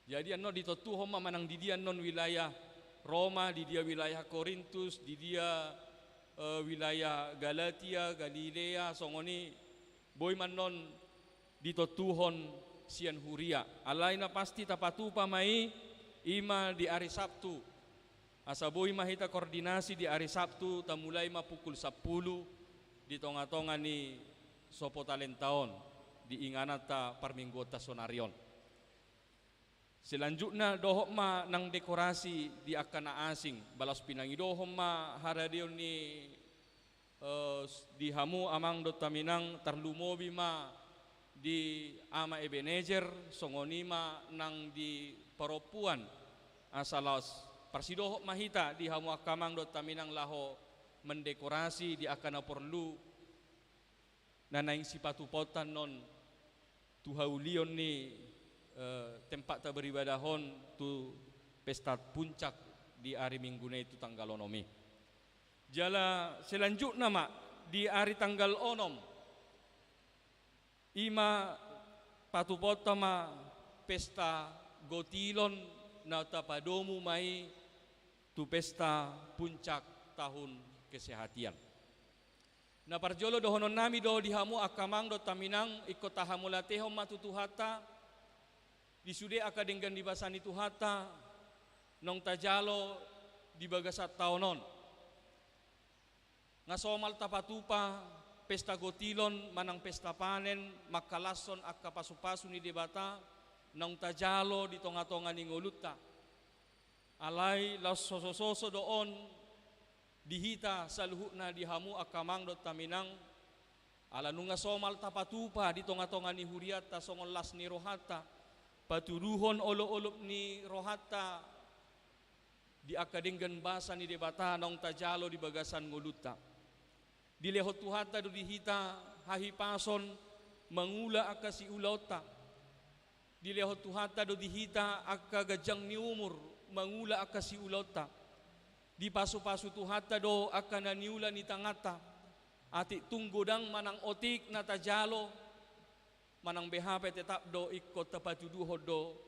jadi anno ditotuhom manang didian non wilayah Roma, di dia wilayah Korintus, di dia wilayah Galatia, Galilea, songoni boy manon dito tuhon sian huria. Alay na pasti tapatupa mai ima di hari Sabtu. Asa boy mahita koordinasi di hari Sabtu tamulay mapukul 10 di tonga-tonga ni sopo talentaon di inganata parminggota sonarion. Selanjutnya dohok ma nang dekorasi di akana asing balas pinangidohom ma haradion ni di hamu amang dot taminang tarlumobi ma di ama Ebenezer songoni ma nang di paropuan asalas parsidohok mahita di hamu akamang dot taminang laho mendekorasi di akana perlu nanaing sipatu potan non tuhaulion ni tempat tak beribadahon tu pesta puncak di hari Minggu itu tanggal onomi. Jala selanjutnya mak di hari tanggal onom ima patupota ma pesta gotilon na tapadomu mai tu pesta puncak tahun kesehatian. Na parjolo dohonon nami do dihamu akamang do taminang ikut tahamulatehom matutuhata di sude akadenggan di basani tuhata nong tajalo di bagasat taonon ngasomal tapatupa pesta gotilon manang pesta panen makalason akka pasu-pasu ni debata nong tajalo di tonga-tonga ni ngolutta alai las soso-soso doon dihita saluhuna dihamu akamang dot taminang ala nunga somal tapatupa di tonga-tonga ni huriata songol las ni rohata paturuhon olo-olop ni rohata di akadenggan basa ni debata nong tajalo di bagasan ngoluta di lehot tuhata do dihita hahipason mangula aka si ulauta di lehot tuhata do dihita aka gajang ni umur mangula aka si ulauta di pasu-pasu tuhata do aka naniula ni tangata ati tunggodang manang otik na tajalo manang BHP tetap do ikut tapatudu hodo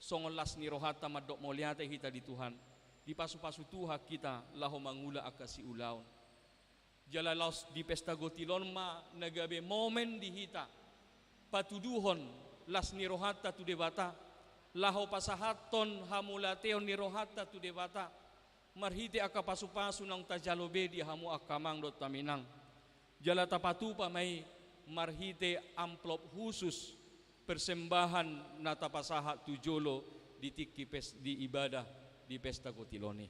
songolas ni rohata madok moliate hita di Tuhan di pasu-pasu Tuhan kita laho mangula akasi ulaon jala laos di pesta gotilon ma nagabe momen di hita patuduhon las ni rohata tu debata laho pasahaton hamulateon ni rohata tu debata marhite aka pasu-pasu nang tajalobe di hamu akamang dot taminang jala tapatupa mai marhite amplop khusus persembahan nata pasahat tujolo di tiki di ibadah di pesta gotiloni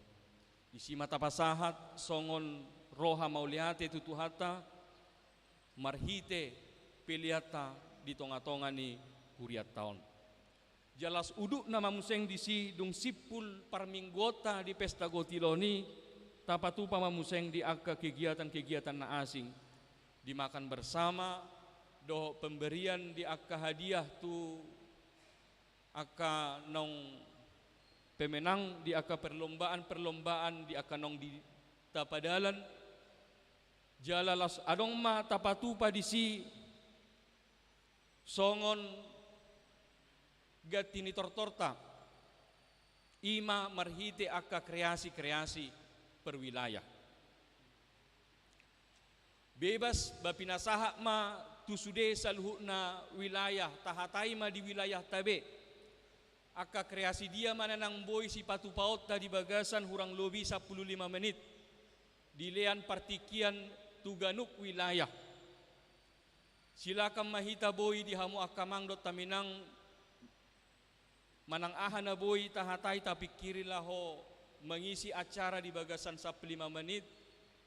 di simata pasahat songon roha mauliate tutuhata marhite peliata di tonga-tonga ni huriat taon jalas uduk nama museng di si dung sipul parminggota di pesta gotiloni tapatupa mamuseng di akka kegiatan-kegiatan na asing dimakan bersama do pemberian di akka hadiah tu akka nong pemenang di akka perlombaan di akka nong di tapadalan jalalas adong ma tapatupa di si songon gatini tortorta ima marhite akka kreasi-kreasi perwilayah bebas bapinasaha ma tusude saluhuna wilayah tahatai ma di wilayah tabe akka kreasi dia mana nang boy si patu paot di bagasan hurang lobi 15 menit di lean partikian tuganuk wilayah silakan mahita boy di hamu akamang dot taminang manang ahana boy tahatai tapi kirilaho mengisi acara di bagasan 15 menit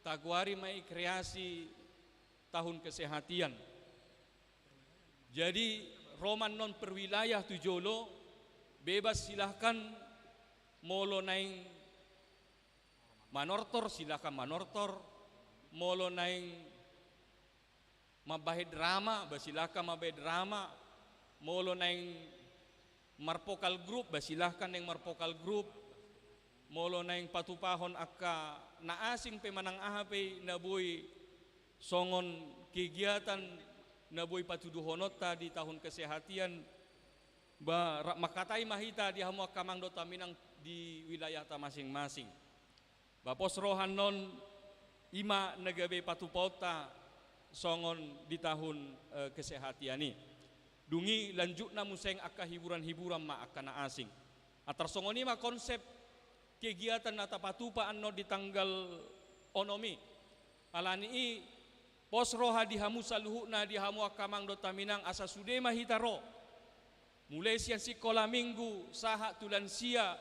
tagwari mai kreasi tahun kesehatian. Jadi Roman non perwilayah tujolo bebas silahkan molo naing manortor silahkan manortor molo naing mabahe drama basilahkan mabahe drama molo naing marpokal group basilahkan yang marpokal group molo naing patupahon akka naasing pemanang ahape naboy songon kegiatan naboy patuduhonota di tahun kesehatian ba makatai mahita di hamu akamang dota minang di wilayah ta masing-masing. Bapos rohan non ima negabe patupota songon di tahun kesehatian ini. Dungi lanjut na museng akka hiburan-hiburan ma akka na asing. Atar songon ima konsep kegiatan nata patupa anno di tanggal onomi. Alani i pos roha dihamu saluhuna dihamu akamang do taminang asa sude mahitaro. Mulai siang sikola minggu saha tulan sia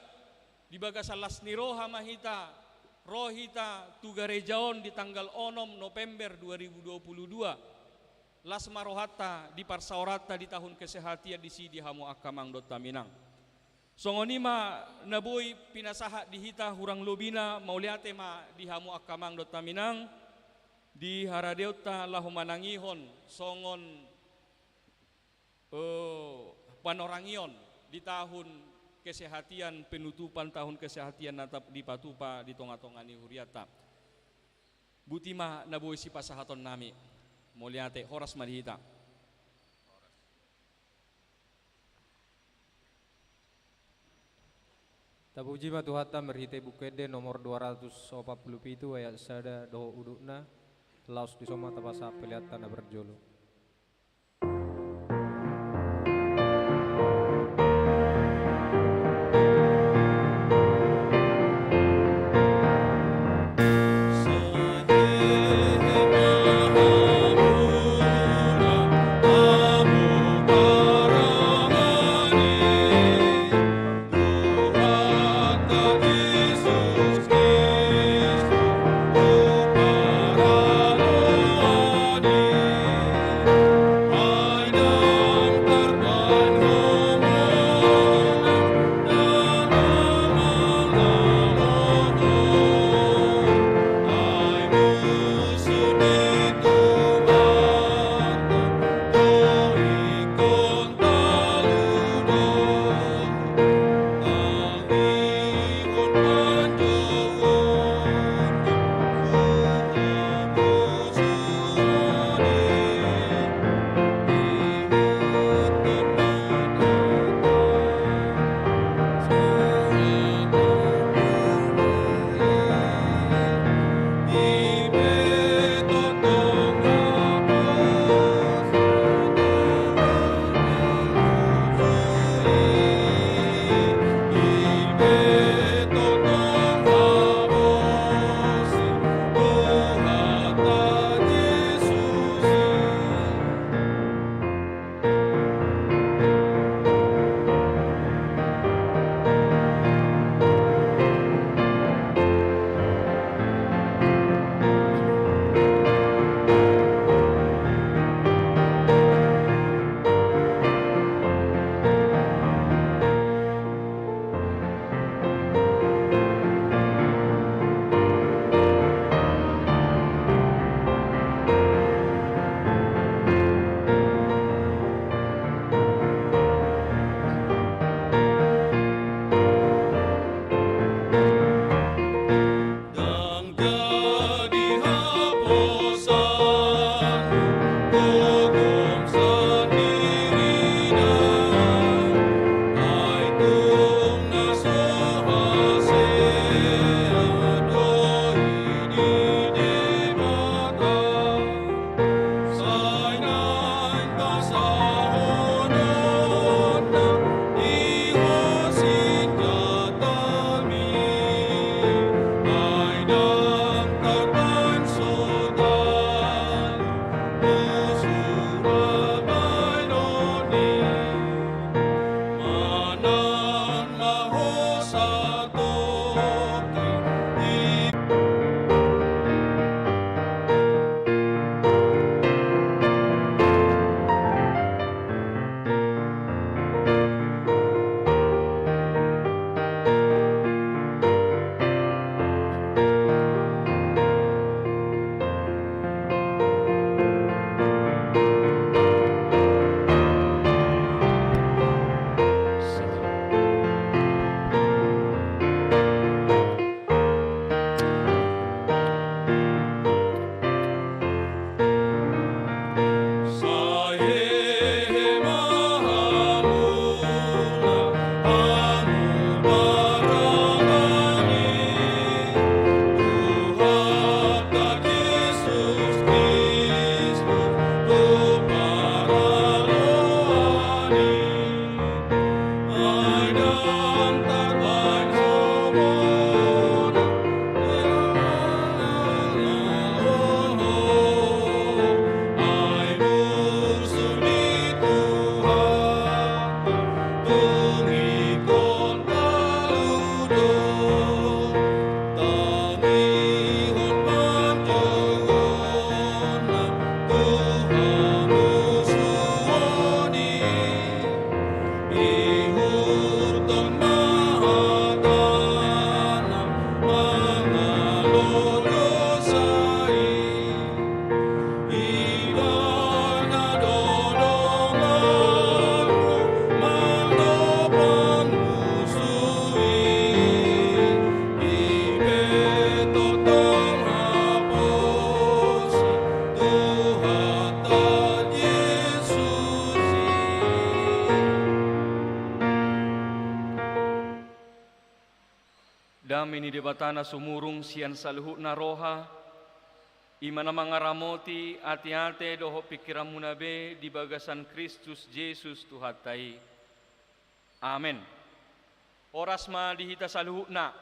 di bagasalas ni roha mahita rohita tugarejaon di tanggal 6 November 2022 las marohata di parsaorata di tahun kesehatian di sidi hamu akamang do taminang. Songonima naboy pinasaha dihita hurang lobina mauliate ma di hamu akamang do taminang di haradeuta lahumanangihon songon panorangion di tahun kesehatian penutupan tahun kesehatian natap di patupa di tonga-tongani huriata. Butima naboy si pasahaton nami mauliate horas madihita. Tabuji matuhata merhite bukede nomor 240 itu ayat sada doho udukna laos di soma tabasa pelihatan berjolo. Damini debatana sumurung sian saluhutna roha, imana mangaramoti ati-ate doho pikiran munabe di bagasan Kristus Yesus Tuhatai. Amin. Orasma dihita saluhutna,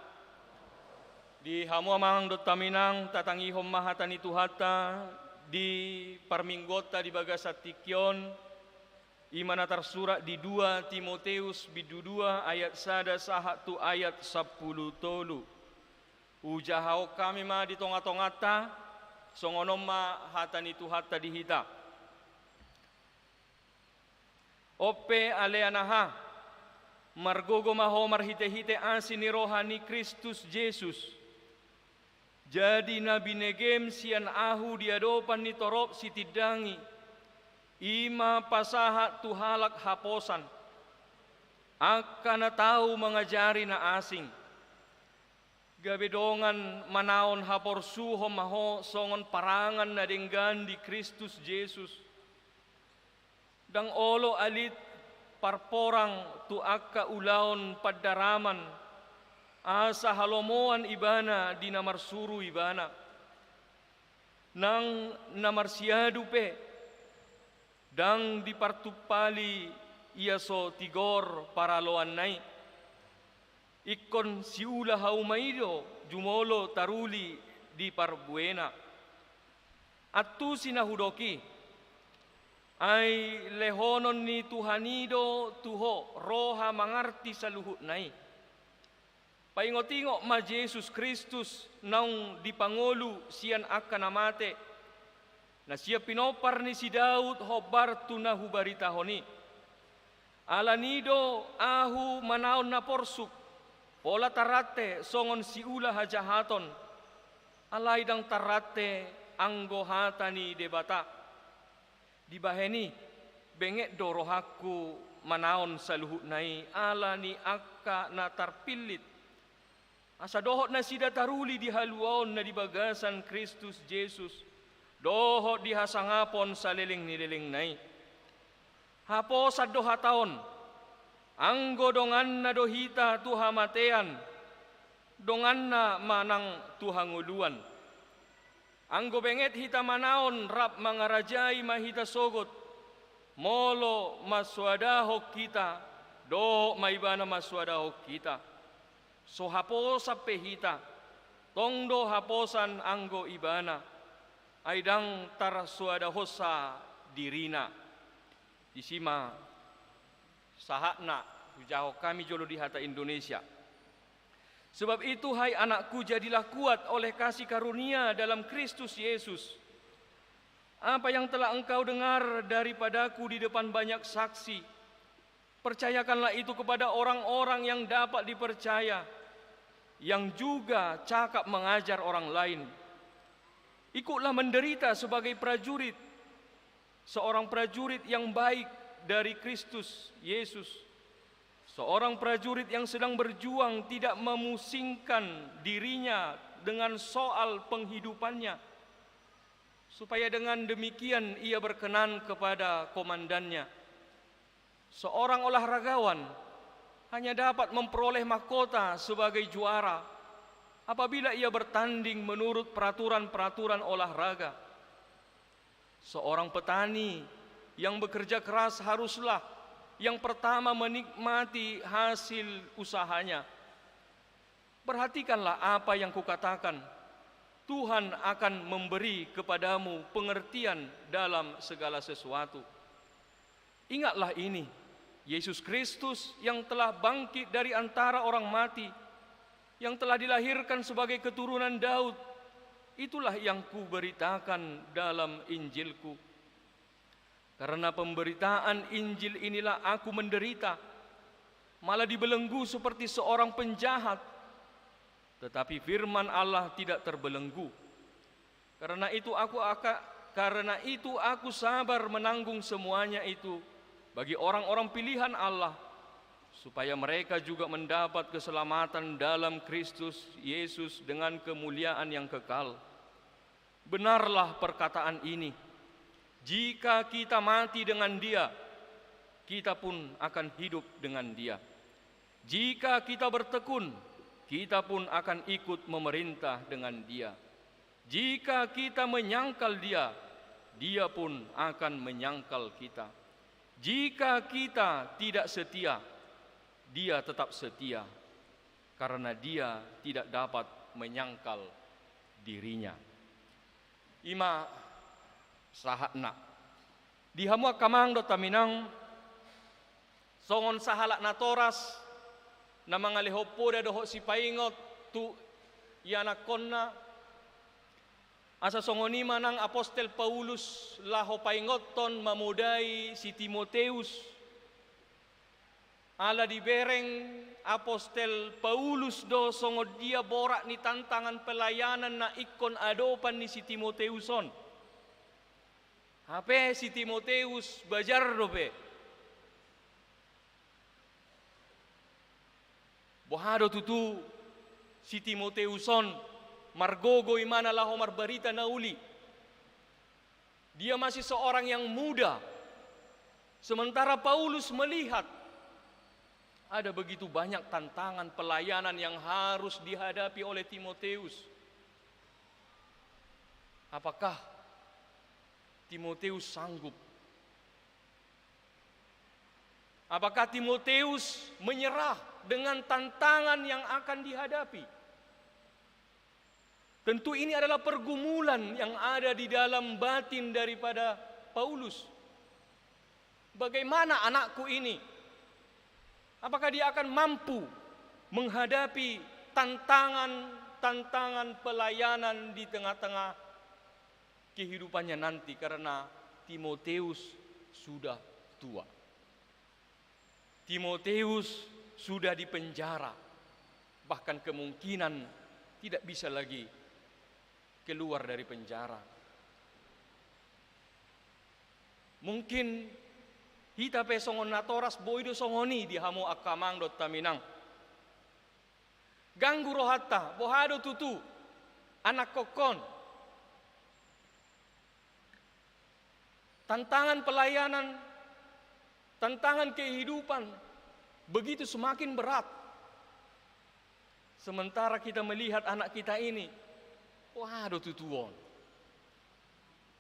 di hamu amang dot taminang tatangihom mahatani Tuhata, di parminggota di bagasat tikyon, imana tersurat di 2 Timoteus bidu 2 ayat 1 sahatu ayat 10 tolu. Ujahau kami ma di tonga-tongata, songonom ma hatani Tuhata dihita. Ope aleanaha, margogo maho marhite-hite asini rohani Kristus Yesus. Jadi nabi negem sian ahu diadopan ni torop sitidangi. Ima pasaha tuhalak haposan, akan tahu mengajari na asing. Gabedongan manaon hapor suho maho songon parangan na denggan di Kristus Yesus. Dang olo alit parporang tu akka ulaon padaraman, asa halomoan ibana di namarsuru ibana. Nang namarsiadu pe, dang dipartupali ia so tigor paraloan nai. Ikon siula haumaido jumolo taruli di parbuena. Atu sinahudoki ay lehonon ni Tuhanido tuho roha mangarti sa luhut nai. Paingotingo ma Jesus Kristus naung dipangolu sian akan amate. Na siya pinopar ni si Daud hobar tuna hubaritahoni. Alanido ahu manaon na porsuk, pola tarate songon si ula hajahaton, alaydang tarate anggohatani debata. Dibaheni bengek dorohaku manaon sa luhut nai, ala ni akka na tarpilit. Asa dohot na sida taruli di haluaon na di bagasan Kristus Yesus. Doho dihasangapon sa liling nililing nai. Hapo sa doha taon, anggo dongan na dohita tuhamatean, dongan na manang tuhanguluan. Anggo benget hita manaon rap mangarajai mahita sogot, molo maswadahok kita, doho maibana maswadahok kita. So hapo sa pehita, tongdo haposan anggo ibana, aidang tarasuadahosa dirina. Disima sahakna ujaho kami jolo di hata Indonesia. Sebab itu hai anakku, jadilah kuat oleh kasih karunia dalam Kristus Yesus. Apa yang telah engkau dengar daripadaku di depan banyak saksi, percayakanlah itu kepada orang-orang yang dapat dipercaya, yang juga cakap mengajar orang lain. Ikutlah menderita sebagai prajurit, seorang prajurit yang baik dari Kristus Yesus. Seorang prajurit yang sedang berjuang tidak memusingkan dirinya dengan soal penghidupannya, supaya dengan demikian ia berkenan kepada komandannya. Seorang olahragawan hanya dapat memperoleh mahkota sebagai juara apabila ia bertanding menurut peraturan-peraturan olahraga. Seorang petani yang bekerja keras haruslah yang pertama menikmati hasil usahanya. Perhatikanlah apa yang kukatakan. Tuhan akan memberi kepadamu pengertian dalam segala sesuatu. Ingatlah ini, Yesus Kristus yang telah bangkit dari antara orang mati, yang telah dilahirkan sebagai keturunan Daud, itulah yang kuberitakan dalam Injilku. Karena pemberitaan Injil inilah aku menderita, malah dibelenggu seperti seorang penjahat. Tetapi firman Allah tidak terbelenggu. Karena itu aku sabar menanggung semuanya itu bagi orang-orang pilihan Allah, supaya mereka juga mendapat keselamatan dalam Kristus Yesus dengan kemuliaan yang kekal. Benarlah perkataan ini. Jika kita mati dengan Dia, kita pun akan hidup dengan Dia. Jika kita bertekun, kita pun akan ikut memerintah dengan Dia. Jika kita menyangkal Dia, Dia pun akan menyangkal kita. Jika kita tidak setia, Dia tetap setia, karena Dia tidak dapat menyangkal dirinya. Ima sahatna di hamu kamang do taminang songon sahalak natoras na mga lihopoda doho si paingot tu yanakonna asa songonima ng Apostel Paulus laho paingoton mamudai si Timoteus ala di bereng Apostel Paulus do songod dia borak ni tantangan pelayanan na ikon adopan ni si Timoteuson. Hape si Timoteus bajar dope. Bohado tutu si Timoteuson margogo imana laho marbarita na uli. Dia masih seorang yang muda. Sementara Paulus melihat ada begitu banyak tantangan pelayanan yang harus dihadapi oleh Timoteus. Apakah Timoteus sanggup? Apakah Timoteus menyerah dengan tantangan yang akan dihadapi? Tentu ini adalah pergumulan yang ada di dalam batin daripada Paulus. Bagaimana anakku ini? Apakah dia akan mampu menghadapi tantangan pelayanan di tengah-tengah kehidupannya nanti, karena Timoteus sudah tua. Timoteus sudah dipenjara, bahkan kemungkinan tidak bisa lagi keluar dari penjara. Mungkin hita pe songon natoras boido songoni di hamu akamang dot taminang. Ganggu rohatta bohado tutu anak kokon. Tantangan pelayanan, tantangan kehidupan begitu semakin berat. Sementara kita melihat anak kita ini, waduh tutuon.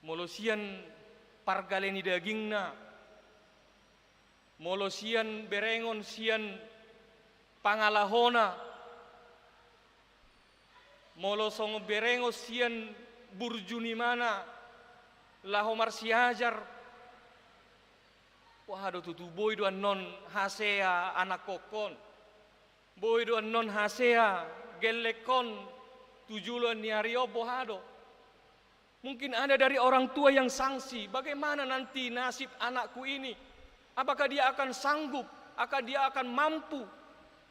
Molosian pargaleni dagingna, molosian berengon sian pangalahona, molosong berengos sian burjuni mana, laho marsiajar. Waduh tutu boy doan non hasea anak kokon, boy doan non hasea gelekon tujuan niario bohado. Mungkin ada dari orang tua yang sangsi, bagaimana nanti nasib anakku ini? Apakah dia akan sanggup? Apakah dia akan mampu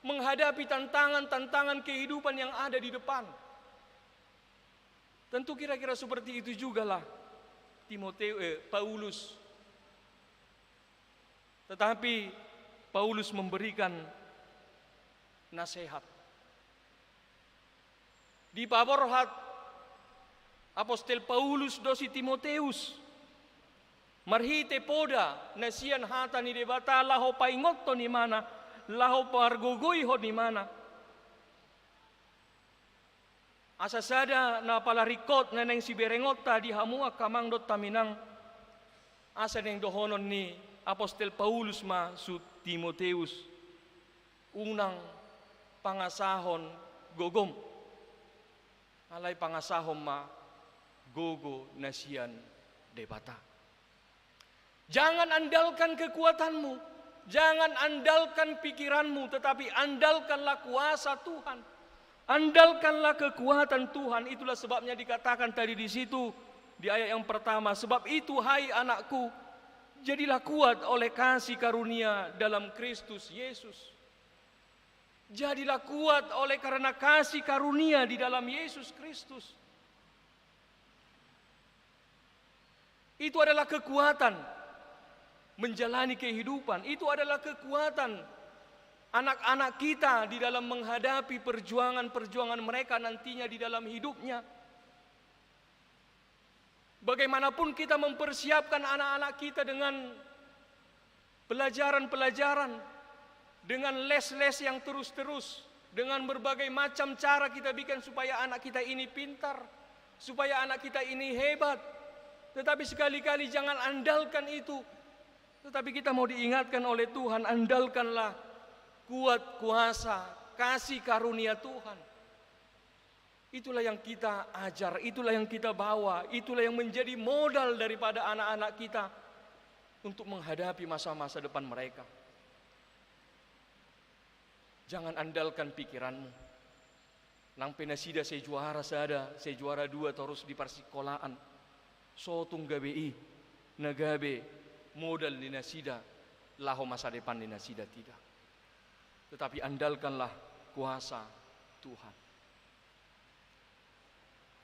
menghadapi tantangan-tantangan kehidupan yang ada di depan? Tentu kira-kira seperti itu juga lah Paulus. Tetapi Paulus memberikan nasihat. Di paborhat Apostel Paulus dosi Timoteus marhite poda na siyan hata ni debata laho paingotto ni mana, laho pargogoy ho ni mana. Asa sada na palarikot na neng si berengota di hamua kamang dot taminang. Asa neng dohonon ni Apostel Paulus ma su Timoteus. Unang pangasahon gogom. Alay pangasahon ma gogo na siyan debata. Jangan andalkan kekuatanmu, jangan andalkan pikiranmu, tetapi andalkanlah kuasa Tuhan. Andalkanlah kekuatan Tuhan. Itulah sebabnya dikatakan tadi di situ di ayat yang pertama, sebab itu hai anakku, jadilah kuat oleh kasih karunia dalam Kristus Yesus. Jadilah kuat oleh karena kasih karunia di dalam Yesus Kristus. Itu adalah kekuatan menjalani kehidupan. Itu adalah kekuatan anak-anak kita di dalam menghadapi perjuangan-perjuangan mereka nantinya di dalam hidupnya. Bagaimanapun kita mempersiapkan anak-anak kita dengan pelajaran-pelajaran, dengan les-les yang terus-terus, Dengan berbagai macam cara kita bikin supaya anak kita ini pintar, supaya anak kita ini hebat. Tetapi sekali-kali jangan andalkan itu. Tetapi kita mau diingatkan oleh Tuhan, andalkanlah kuat kuasa, kasih karunia Tuhan. Itulah yang kita ajar, itulah yang kita bawa, itulah yang menjadi modal daripada anak-anak kita untuk menghadapi masa-masa depan mereka. Jangan andalkan pikiranmu. Nang penasida saya juara 2 terus di persikolaan. Sotung gabi, nagabe, modal di nasida, laho masa depan di nasida tidak. Tetapi andalkanlah kuasa Tuhan.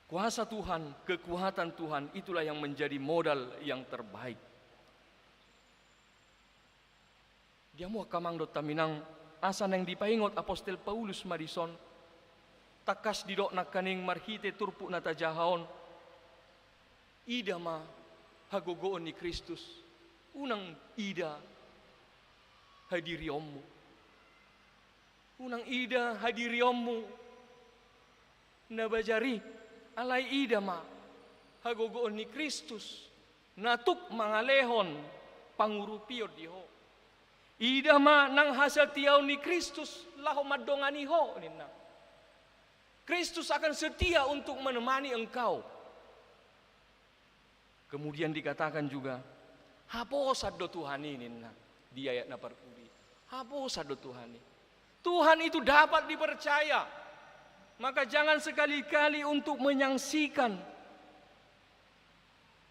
Kuasa Tuhan, kekuatan Tuhan, itulah yang menjadi modal yang terbaik. Dia mau kamang dot taminang asan yang dipaingot Apostel Paulus Madison, takas didok nakaning marhite turpu natajahaon, ida ma hagogoon ni Kristus, unang ida hadiriomu, unang ida hadiriomu, nabajari alay ida ma hagogoon ni Kristus, natuk mangalehon pangurupio diho. Ida ma nang hasil tiaw ni Kristus laho madonganiho nina. Kristus akan setia untuk menemani engkau. Kemudian dikatakan juga, hapusad do Tuhani nina di ayat na parpuli. Hapusad do Tuhani. Tuhan itu dapat dipercaya. Maka jangan sekali-kali untuk menyangsikan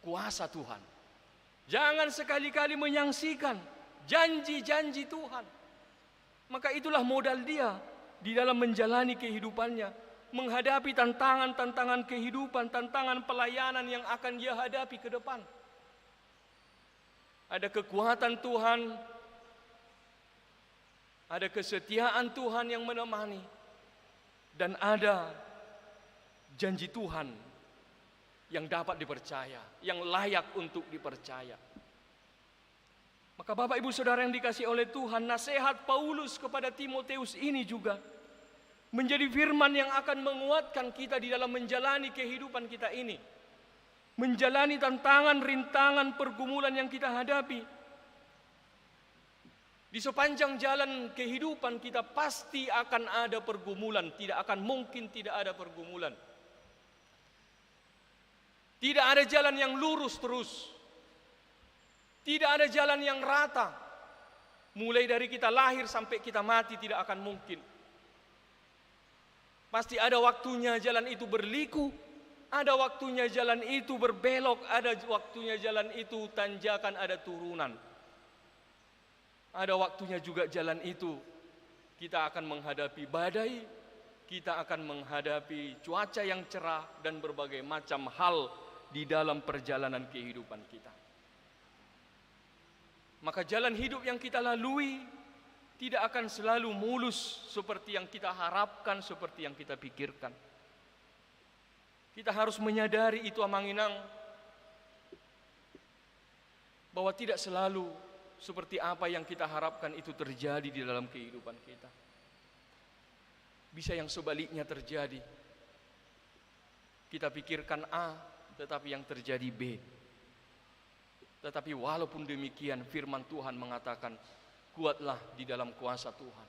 kuasa Tuhan. Jangan sekali-kali menyangsikan janji-janji Tuhan. Maka itulah modal dia di dalam menjalani kehidupannya, menghadapi tantangan-tantangan kehidupan, tantangan pelayanan yang akan dia hadapi ke depan. Ada kekuatan Tuhan, ada kesetiaan Tuhan yang menemani, dan ada janji Tuhan yang dapat dipercaya, yang layak untuk dipercaya. Maka Bapak Ibu Saudara yang dikasihi oleh Tuhan, nasihat Paulus kepada Timotius ini juga menjadi firman yang akan menguatkan kita di dalam menjalani kehidupan kita ini. Menjalani tantangan, rintangan, pergumulan yang kita hadapi. Di sepanjang jalan kehidupan kita pasti akan ada pergumulan, tidak akan mungkin tidak ada pergumulan. Tidak ada jalan yang lurus terus. Tidak ada jalan yang rata. Mulai dari kita lahir sampai kita mati tidak akan mungkin. Pasti ada waktunya jalan itu berliku, ada waktunya jalan itu berbelok, ada waktunya jalan itu tanjakan, ada turunan. Ada waktunya juga jalan itu kita akan menghadapi badai, kita akan menghadapi cuaca yang cerah dan berbagai macam hal di dalam perjalanan kehidupan kita. Maka jalan hidup yang kita lalui tidak akan selalu mulus seperti yang kita harapkan, seperti yang kita pikirkan. Kita harus menyadari itu amanginang, bahwa tidak selalu seperti apa yang kita harapkan itu terjadi di dalam kehidupan kita. Bisa yang sebaliknya terjadi. Kita pikirkan A, tetapi yang terjadi B. Tetapi walaupun demikian firman Tuhan mengatakan, kuatlah di dalam kuasa Tuhan.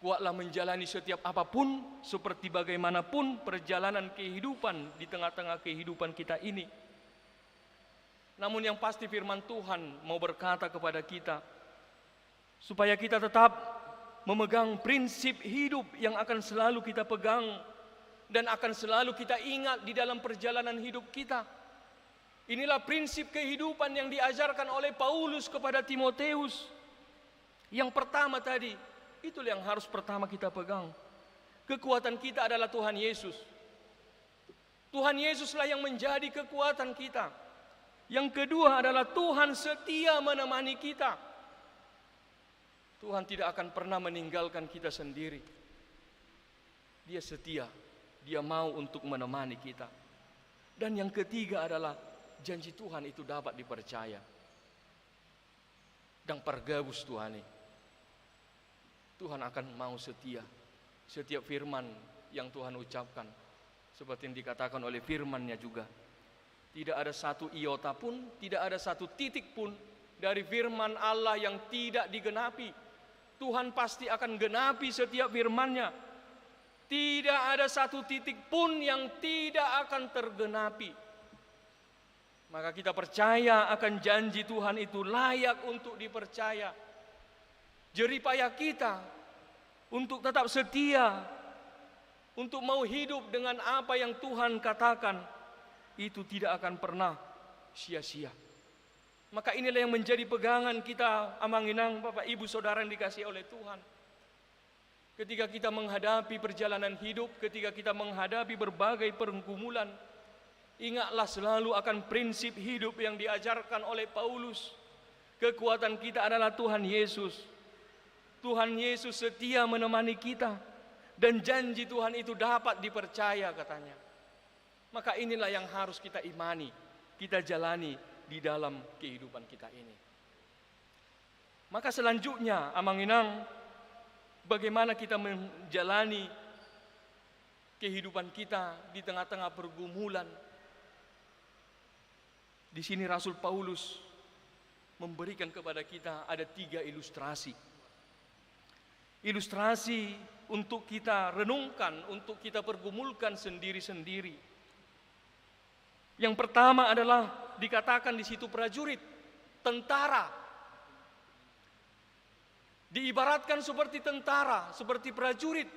Kuatlah menjalani setiap apapun, seperti bagaimanapun perjalanan kehidupan di tengah-tengah kehidupan kita ini. Namun yang pasti firman Tuhan mau berkata kepada kita, supaya kita tetap memegang prinsip hidup yang akan selalu kita pegang dan akan selalu kita ingat di dalam perjalanan hidup kita. Inilah prinsip kehidupan yang diajarkan oleh Paulus kepada Timotius. Yang pertama tadi, itulah yang harus pertama kita pegang. Kekuatan kita adalah Tuhan Yesus. Tuhan Yesuslah yang menjadi kekuatan kita. Yang kedua adalah Tuhan setia menemani kita. Tuhan tidak akan pernah meninggalkan kita sendiri. Dia setia, Dia mau untuk menemani kita. Dan yang ketiga adalah janji Tuhan itu dapat dipercaya. Dan pergabus Tuhan ini. Tuhan akan mau setia. Setiap firman yang Tuhan ucapkan, seperti yang dikatakan oleh firman-Nya juga, tidak ada satu iota pun, tidak ada satu titik pun dari firman Allah yang tidak digenapi. Tuhan pasti akan genapi setiap firman-Nya. Tidak ada satu titik pun yang tidak akan tergenapi. Maka kita percaya akan janji Tuhan itu layak untuk dipercaya. Jeripaya kita untuk tetap setia, untuk mau hidup dengan apa yang Tuhan katakan, itu tidak akan pernah sia-sia. Maka inilah yang menjadi pegangan kita, Amanginang, Bapak Ibu Saudara yang dikasihi oleh Tuhan. Ketika kita menghadapi perjalanan hidup, ketika kita menghadapi berbagai pergumulan, ingatlah selalu akan prinsip hidup yang diajarkan oleh Paulus. Kekuatan kita adalah Tuhan Yesus. Tuhan Yesus setia menemani kita, dan janji Tuhan itu dapat dipercaya, katanya. Maka inilah yang harus kita imani, kita jalani di dalam kehidupan kita ini. Maka selanjutnya, Amanginang, bagaimana kita menjalani kehidupan kita di tengah-tengah pergumulan. Di sini Rasul Paulus memberikan kepada kita ada 3 ilustrasi. Ilustrasi untuk kita renungkan, untuk kita pergumulkan sendiri-sendiri. Yang pertama adalah dikatakan di situ prajurit, tentara. Diibaratkan seperti tentara, seperti prajurit.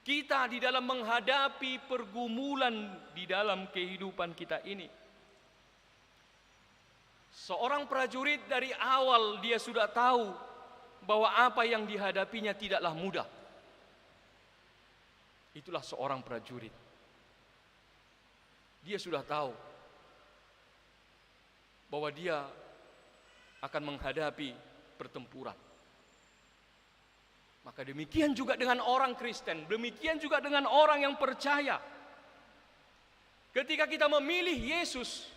Kita di dalam menghadapi pergumulan di dalam kehidupan kita ini. Seorang prajurit dari awal dia sudah tahu bahwa apa yang dihadapinya tidaklah mudah. Itulah seorang prajurit. Dia sudah tahu bahwa dia akan menghadapi pertempuran. Maka demikian juga dengan orang Kristen, demikian juga dengan orang yang percaya. Ketika kita memilih Yesus,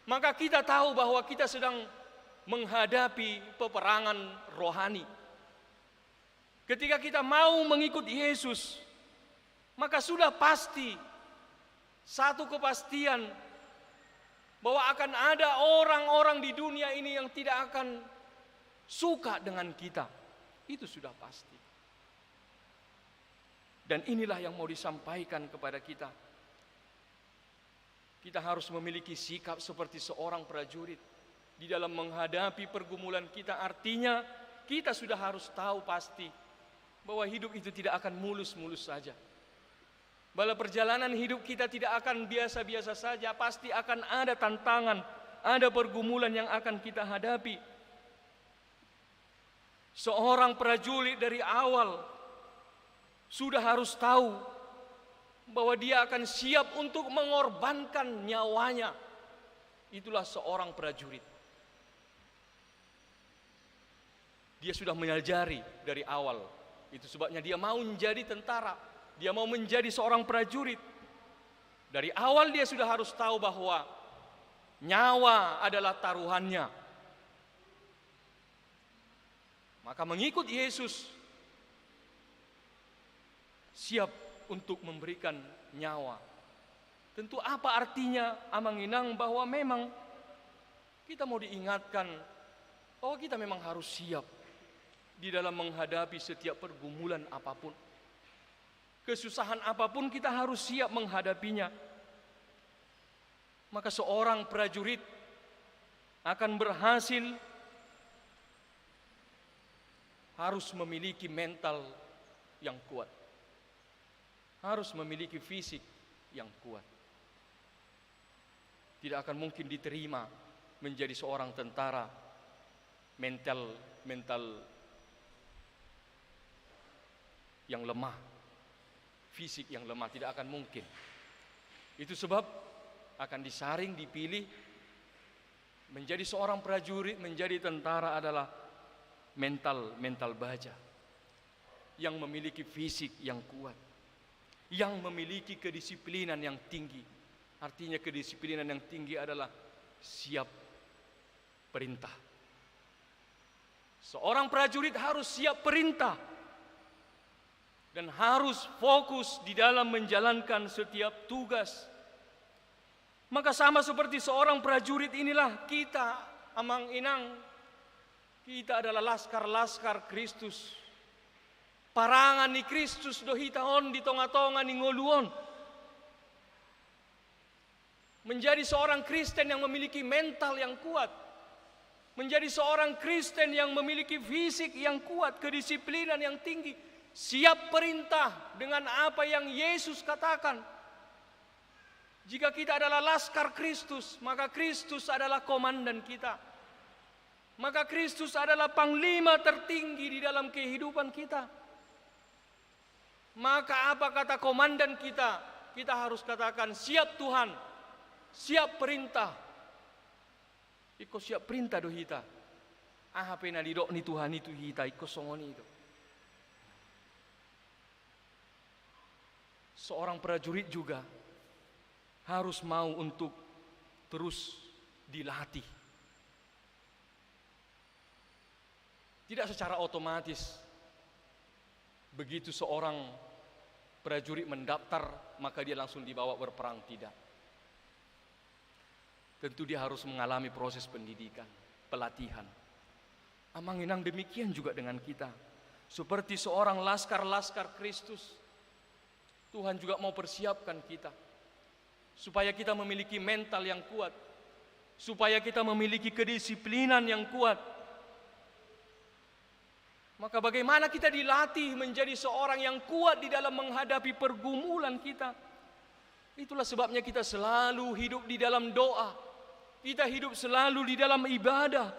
maka kita tahu bahwa kita sedang menghadapi peperangan rohani. Ketika kita mau mengikut Yesus, maka sudah pasti satu kepastian bahwa akan ada orang-orang di dunia ini yang tidak akan suka dengan kita. Itu sudah pasti. Dan inilah yang mau disampaikan kepada kita. Kita harus memiliki sikap seperti seorang prajurit di dalam menghadapi pergumulan kita. Artinya kita sudah harus tahu pasti bahwa hidup itu tidak akan mulus-mulus saja. Bahwa perjalanan hidup kita tidak akan biasa-biasa saja, pasti akan ada tantangan, ada pergumulan yang akan kita hadapi. Seorang prajurit dari awal sudah harus tahu bahwa dia akan siap untuk mengorbankan nyawanya. Itulah seorang prajurit. Dia sudah menyajari dari awal. Itu sebabnya dia mau menjadi tentara. Dia mau menjadi seorang prajurit. Dari awal dia sudah harus tahu bahwa nyawa adalah taruhannya. Maka mengikut Yesus siap untuk memberikan nyawa. Tentu apa artinya, Amanginang, bahwa memang kita mau diingatkan bahwa kita memang harus siap di dalam menghadapi setiap pergumulan apapun. Kesusahan apapun kita harus siap menghadapinya. Maka seorang prajurit akan berhasil harus memiliki mental yang kuat. Harus memiliki fisik yang kuat. Tidak akan mungkin diterima menjadi seorang tentara mental yang lemah. Fisik yang lemah tidak akan mungkin. Itu sebab akan disaring, dipilih menjadi seorang prajurit, menjadi tentara adalah mental baja yang memiliki fisik yang kuat, yang memiliki kedisiplinan yang tinggi. Artinya kedisiplinan yang tinggi adalah siap perintah. Seorang prajurit harus siap perintah dan harus fokus di dalam menjalankan setiap tugas. Maka sama seperti seorang prajurit inilah kita, amang inang, kita adalah laskar-laskar Kristus. Parangan ni Kristus dohitaon di tonga-tonga ni ngoluon. Menjadi seorang Kristen yang memiliki mental yang kuat. Menjadi seorang Kristen yang memiliki fisik yang kuat, kedisiplinan yang tinggi. Siap perintah dengan apa yang Yesus katakan. Jika kita adalah laskar Kristus, maka Kristus adalah komandan kita. Maka Kristus adalah panglima tertinggi di dalam kehidupan kita. Maka apa kata komandan kita? Kita harus katakan, siap Tuhan, siap perintah. Iko siap perintah do hita. Ah pena didok ni Tuhan itu hita, iko songoni itu. Seorang prajurit juga harus mau untuk terus dilatih. Tidak secara otomatis begitu seorang prajurit mendaftar maka dia langsung dibawa berperang, tidak. Tentu dia harus mengalami proses pendidikan, pelatihan. Amanginang demikian juga dengan kita. Seperti seorang laskar-laskar Kristus, Tuhan juga mau persiapkan kita supaya kita memiliki mental yang kuat, supaya kita memiliki kedisiplinan yang kuat. Maka bagaimana kita dilatih menjadi seorang yang kuat di dalam menghadapi pergumulan kita? Itulah sebabnya kita selalu hidup di dalam doa. Kita hidup selalu di dalam ibadah.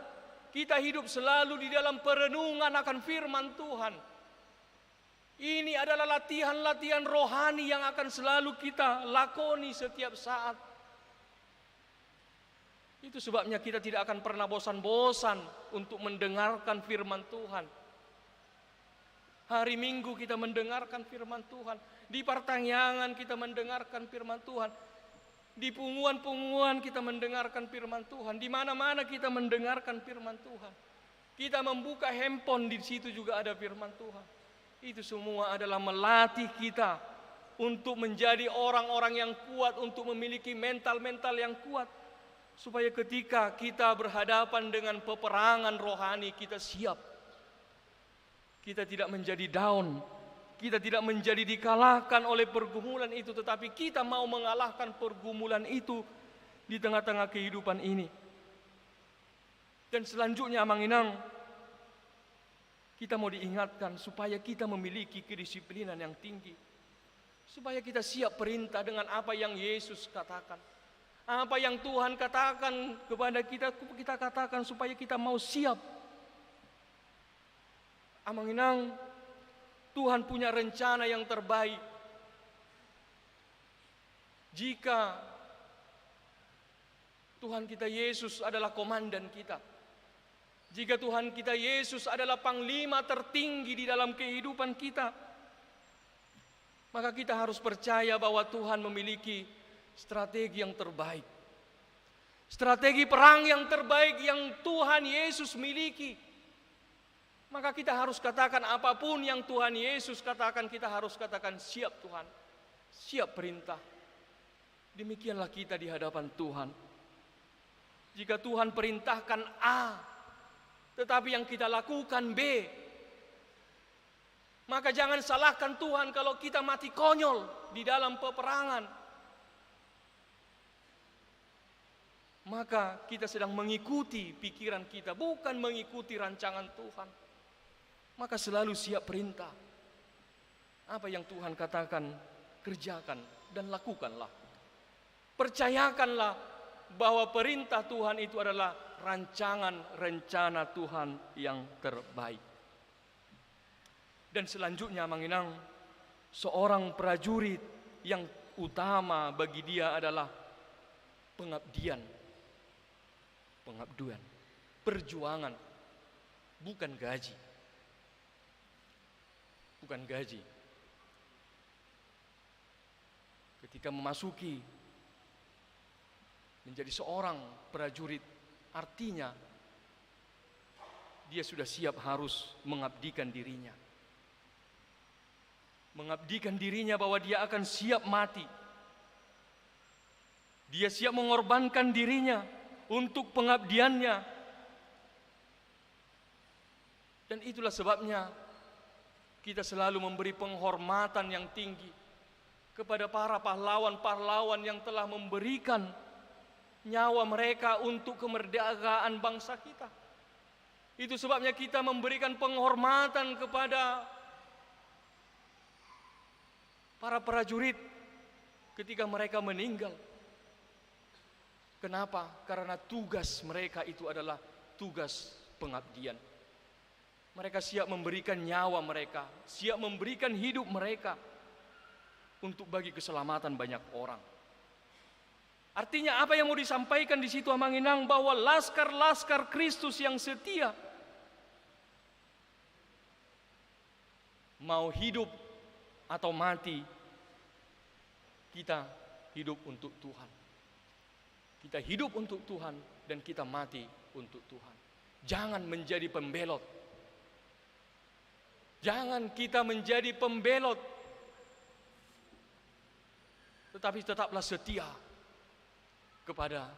Kita hidup selalu di dalam perenungan akan firman Tuhan. Ini adalah latihan-latihan rohani yang akan selalu kita lakoni setiap saat. Itu sebabnya kita tidak akan pernah bosan-bosan untuk mendengarkan firman Tuhan. Hari Minggu kita mendengarkan firman Tuhan. Di pertanyaan kita mendengarkan firman Tuhan. Di punguan-punguan kita mendengarkan firman Tuhan. Di mana-mana kita mendengarkan firman Tuhan. Kita membuka handphone, di situ juga ada firman Tuhan. Itu semua adalah melatih kita untuk menjadi orang-orang yang kuat, untuk memiliki mental-mental yang kuat. Supaya ketika kita berhadapan dengan peperangan rohani, kita siap. Kita tidak menjadi down. Kita tidak menjadi dikalahkan oleh pergumulan itu. Tetapi kita mau mengalahkan pergumulan itu di tengah-tengah kehidupan ini. Dan selanjutnya Amanginang, kita mau diingatkan supaya kita memiliki kedisiplinan yang tinggi. Supaya kita siap perintah dengan apa yang Yesus katakan. Apa yang Tuhan katakan kepada kita, kita katakan supaya kita mau siap. Amanginang, Tuhan punya rencana yang terbaik. Jika Tuhan kita Yesus adalah komandan kita, jika Tuhan kita Yesus adalah panglima tertinggi di dalam kehidupan kita, maka kita harus percaya bahwa Tuhan memiliki strategi yang terbaik. Strategi perang yang terbaik yang Tuhan Yesus miliki. Maka kita harus katakan apapun yang Tuhan Yesus katakan, kita harus katakan siap Tuhan, siap perintah. Demikianlah kita di hadapan Tuhan. Jika Tuhan perintahkan A, tetapi yang kita lakukan B, maka jangan salahkan Tuhan kalau kita mati konyol di dalam peperangan. Maka kita sedang mengikuti pikiran kita, bukan mengikuti rancangan Tuhan. Maka selalu siap perintah. Apa yang Tuhan katakan, kerjakan dan lakukanlah. Percayakanlah bahwa perintah Tuhan itu adalah rancangan rencana Tuhan yang terbaik. Dan selanjutnya Manginang, seorang prajurit yang utama bagi dia adalah pengabdian. Pengabdian, perjuangan, bukan gaji. Bukan gaji. Ketika memasuki menjadi seorang prajurit, artinya dia sudah siap harus mengabdikan dirinya. Mengabdikan dirinya bahwa dia akan siap mati. Dia siap mengorbankan dirinya untuk pengabdiannya. Dan itulah sebabnya kita selalu memberi penghormatan yang tinggi kepada para pahlawan-pahlawan yang telah memberikan nyawa mereka untuk kemerdekaan bangsa kita. Itu sebabnya kita memberikan penghormatan kepada para prajurit ketika mereka meninggal. Kenapa? Karena tugas mereka itu adalah tugas pengabdian. Mereka siap memberikan nyawa mereka, siap memberikan hidup mereka untuk bagi keselamatan banyak orang. Artinya apa yang mau disampaikan di situ Amanginang, bahwa laskar-laskar Kristus yang setia mau hidup atau mati, kita hidup untuk Tuhan. Kita hidup untuk Tuhan dan kita mati untuk Tuhan. Jangan menjadi pembelot. Jangan kita menjadi pembelot. Tetapi tetaplah setia kepada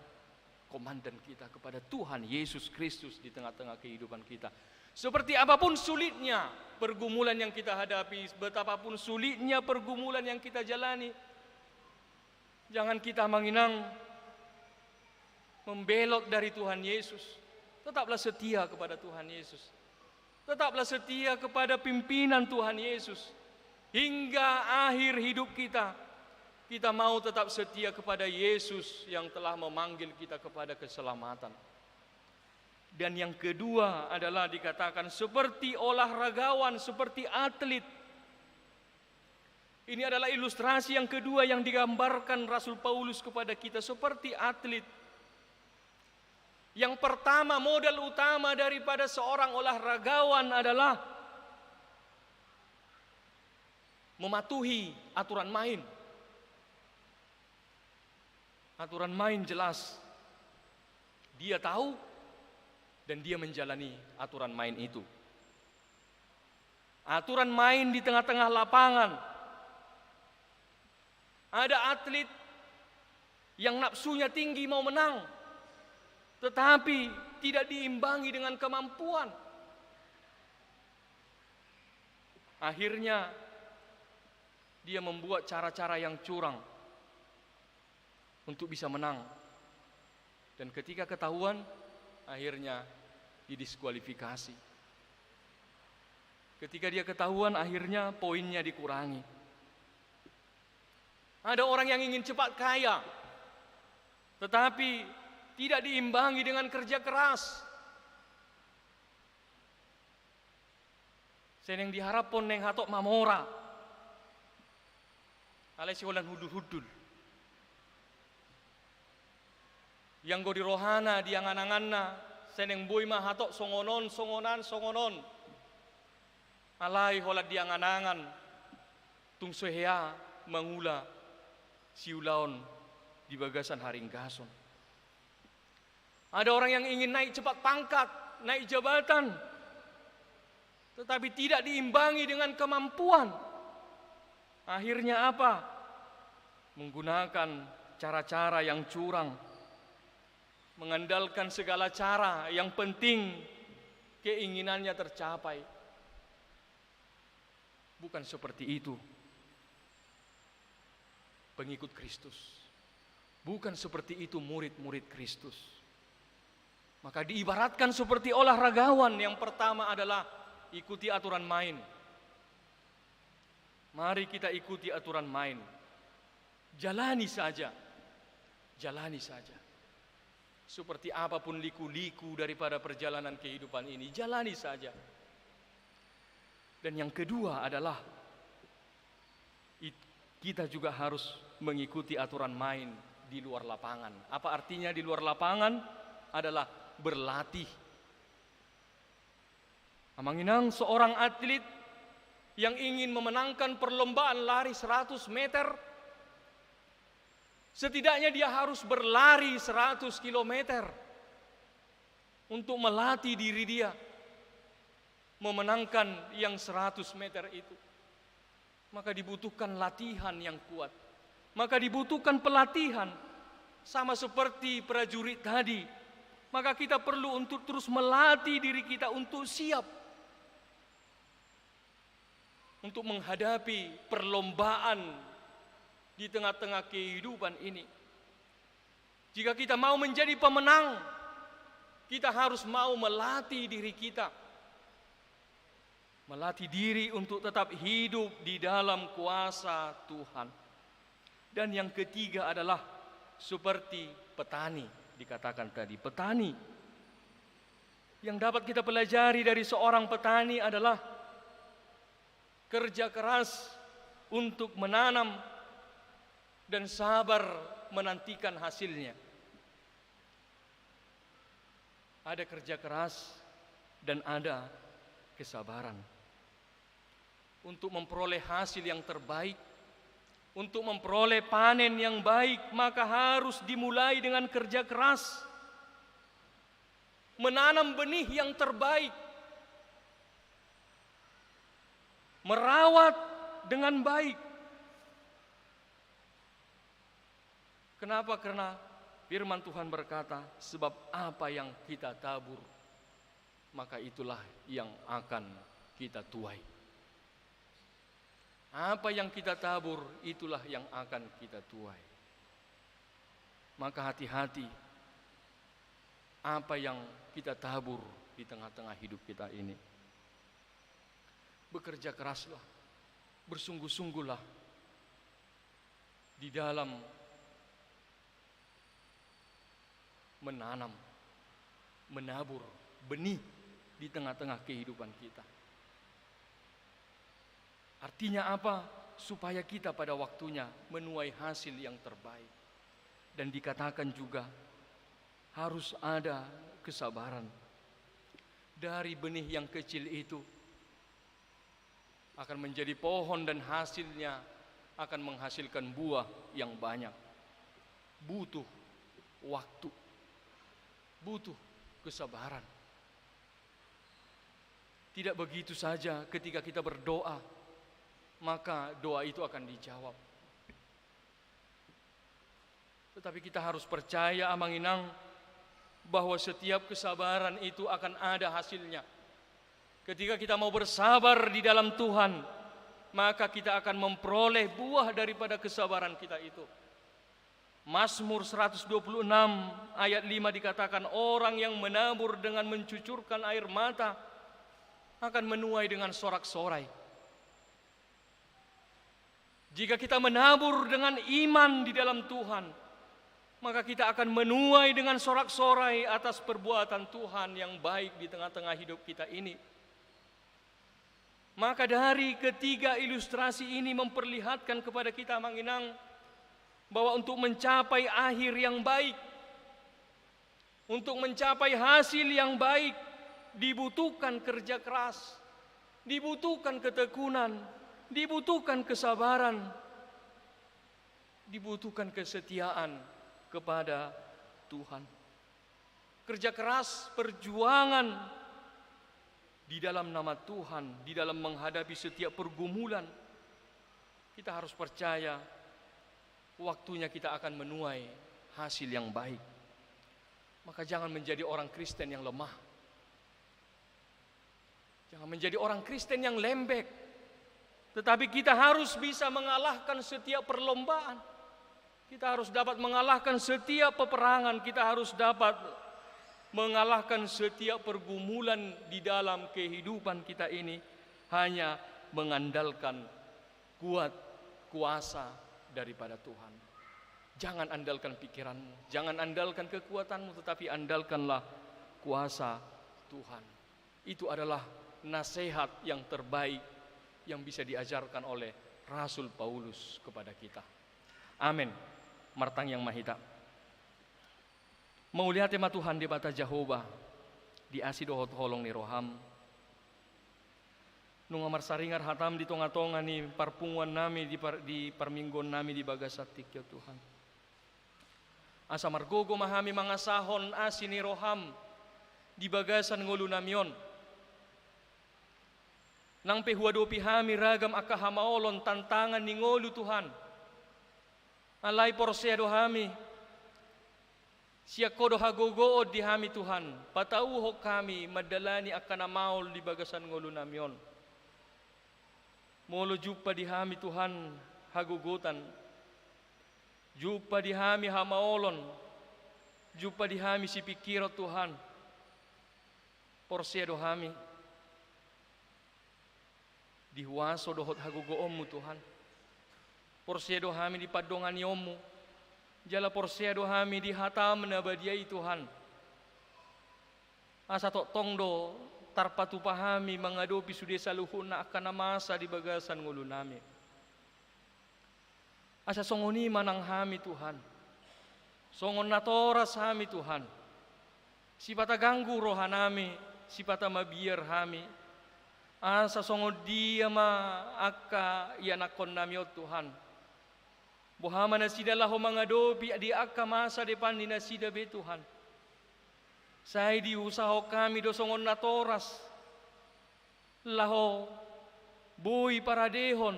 komandan kita, kepada Tuhan Yesus Kristus di tengah-tengah kehidupan kita. Seperti apapun sulitnya pergumulan yang kita hadapi, betapapun sulitnya pergumulan yang kita jalani, jangan kita menginang membelot dari Tuhan Yesus. Tetaplah setia kepada Tuhan Yesus. Tetaplah setia kepada pimpinan Tuhan Yesus. Hingga akhir hidup kita, kita mau tetap setia kepada Yesus yang telah memanggil kita kepada keselamatan. Dan yang kedua adalah dikatakan seperti olahragawan, seperti atlet. Ini adalah ilustrasi yang kedua yang digambarkan Rasul Paulus kepada kita, seperti atlet. Yang pertama, modal utama daripada seorang olahragawan adalah mematuhi aturan main. Aturan main jelas. Dia tahu dan dia menjalani aturan main itu. Aturan main di tengah-tengah lapangan. Ada atlet yang nafsunya tinggi mau menang, tetapi tidak diimbangi dengan kemampuan. Akhirnya dia membuat cara-cara yang curang untuk bisa menang. Dan ketika ketahuan, akhirnya didiskualifikasi. Ketika dia ketahuan, akhirnya poinnya dikurangi. Ada orang yang ingin cepat kaya, tetapi tidak diimbangi dengan kerja keras. Seneng diharap pon neng hatok mamora. Alai siholan hudul-hudul. Yang go di rohana di angan-anganna, seneng boy mah hatok songonan. Alai holat di angan-angan, tung sohea mangula siulaon di bagasan haringgason. Ada orang yang ingin naik cepat pangkat, naik jabatan, tetapi tidak diimbangi dengan kemampuan. Akhirnya apa? Menggunakan cara-cara yang curang, mengandalkan segala cara, yang penting keinginannya tercapai. Bukan seperti itu pengikut Kristus. Bukan seperti itu murid-murid Kristus. Maka diibaratkan seperti olahragawan. Yang pertama adalah ikuti aturan main. Mari kita ikuti aturan main. Jalani saja. Jalani saja. Seperti apapun liku-liku daripada perjalanan kehidupan ini, jalani saja. Dan yang kedua adalah kita juga harus mengikuti aturan main di luar lapangan. Apa artinya di luar lapangan? Adalah berlatih. Amanginang seorang atlet yang ingin memenangkan perlombaan lari 100 meter, setidaknya dia harus berlari 100 kilometer untuk melatih diri dia. memenangkan yang 100 meter itu. Maka dibutuhkan latihan yang kuat. Maka dibutuhkan pelatihan. Sama seperti prajurit tadi. Maka kita perlu untuk terus melatih diri kita untuk siap. Untuk menghadapi perlombaan di tengah-tengah kehidupan ini. Jika kita mau menjadi pemenang, kita harus mau melatih diri kita. Melatih diri untuk tetap hidup di dalam kuasa Tuhan. Dan yang ketiga adalah seperti petani, dikatakan tadi, petani. Yang dapat kita pelajari dari seorang petani adalah kerja keras untuk menanam dan sabar menantikan hasilnya. Ada kerja keras dan ada kesabaran. Untuk memperoleh hasil yang terbaik, untuk memperoleh panen yang baik, maka harus dimulai dengan kerja keras. Menanam benih yang terbaik, merawat dengan baik. Kenapa? Karena firman Tuhan berkata, sebab apa yang kita tabur, maka itulah yang akan kita tuai. Apa yang kita tabur, itulah yang akan kita tuai. Maka hati-hati, apa yang kita tabur di tengah-tengah hidup kita ini. Bekerja keraslah, bersungguh-sungguhlah di dalam menanam, menabur benih di tengah-tengah kehidupan kita. Artinya apa? Supaya kita pada waktunya menuai hasil yang terbaik. Dan dikatakan juga harus ada kesabaran. Dari benih yang kecil itu akan menjadi pohon dan hasilnya akan menghasilkan buah yang banyak. Butuh waktu, butuh kesabaran. Tidak begitu saja ketika kita berdoa, maka doa itu akan dijawab. Tetapi kita harus percaya, Amanginang, bahwa setiap kesabaran itu akan ada hasilnya. Ketika kita mau bersabar di dalam Tuhan, maka kita akan memperoleh buah daripada kesabaran kita itu. Mazmur 126 ayat 5 dikatakan, orang yang menabur dengan mencucurkan air mata akan menuai dengan sorak-sorai. Jika kita menabur dengan iman di dalam Tuhan, maka kita akan menuai dengan sorak-sorai atas perbuatan Tuhan yang baik di tengah-tengah hidup kita ini. Maka dari ketiga ilustrasi ini memperlihatkan kepada kita, Manginang, bahwa untuk mencapai akhir yang baik, untuk mencapai hasil yang baik, dibutuhkan kerja keras, dibutuhkan ketekunan, dibutuhkan kesabaran, dibutuhkan kesetiaan kepada Tuhan. Kerja keras, perjuangan di dalam nama Tuhan, di dalam menghadapi setiap pergumulan. Kita harus percaya waktunya kita akan menuai hasil yang baik. Maka jangan menjadi orang Kristen yang lemah. Jangan menjadi orang Kristen yang lembek. Tetapi kita harus bisa mengalahkan setiap perlombaan. Kita harus dapat mengalahkan setiap peperangan. Kita harus dapat mengalahkan setiap pergumulan di dalam kehidupan kita ini. Hanya mengandalkan kuasa daripada Tuhan. Jangan andalkan pikiranmu, jangan andalkan kekuatanmu, tetapi andalkanlah kuasa Tuhan. Itu adalah nasihat yang terbaik yang bisa diajarkan oleh Rasul Paulus kepada kita. Amin. Martang yang mahita. Mau lihat tema Tuhan di bata Jehovah di asidohot holong ni roham. Nung amar saringar hatam di tonga-tonga ni parpunguan nami di parminggon nami di bagasatik ya Tuhan. Asa margogo mahami mangasahon asini roham di bagasan ngulu namion. Nang pehuadopi hami ragam aka hamaolon tantangan ni ngolu Tuhan. Alay porseado hami. Siya kodo hagogood di hami Tuhan. Patauhok kami madalani akan amaol di bagasan ngolu namyon. Molo jupa di hami Tuhan hagugutan. Jupa di hami hamaolon. Jupa di hami si pikiro Tuhan. Porseado hami. Dihuaso dohot hagugoommu Tuhan. Porseado hami di padongan yomu. Jala porseado hami di hatam nabadiai Tuhan. Asa tok tongdo tarpatu pahami mengadopi sude saluhuna akan masa di bagasan ngulu nami. Asa songoni manang hami Tuhan. Songon natoras hami Tuhan. Sipata ganggu rohanami, sipata mabiar hami. Asa songon dia ma akka ianakon nami o Tuhan. Bohama nasida laho mangadopi di akka masa depan ni nasida be Tuhan. Saya diusaho kami do songon natoras. Laho boy paradehon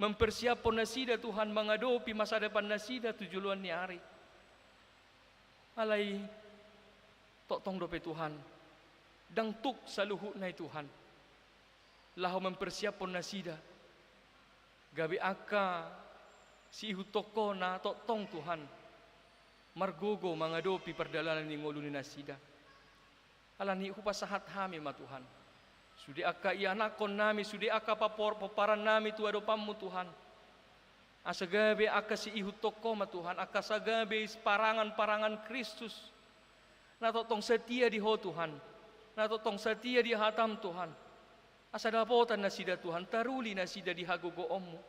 mempersiapkan nasida Tuhan mengadopi masa depan nasida tujuluan ni hari. Alai tok tong dope Tuhan. Dang tuk saluhu nai Tuhan. Laho mempersiapkan nasida. Gabi aka si ihu toko na tok tong Tuhan. Margogo mengadopi perdalanan ni ngoluni nasida. Alani hupasahat hami ma Tuhan. Sudi aka ianakon nami, sudi aka paparan nami tu adopamu Tuhan. Asagabe aka si ihu toko ma Tuhan, aka sagabe parangan-parangan Kristus. Natotong setia di ho Tuhan. Natotong setia di hatam Tuhan. Asa dapotan nasida Tuhan, taruli nasida di hagogo ommu.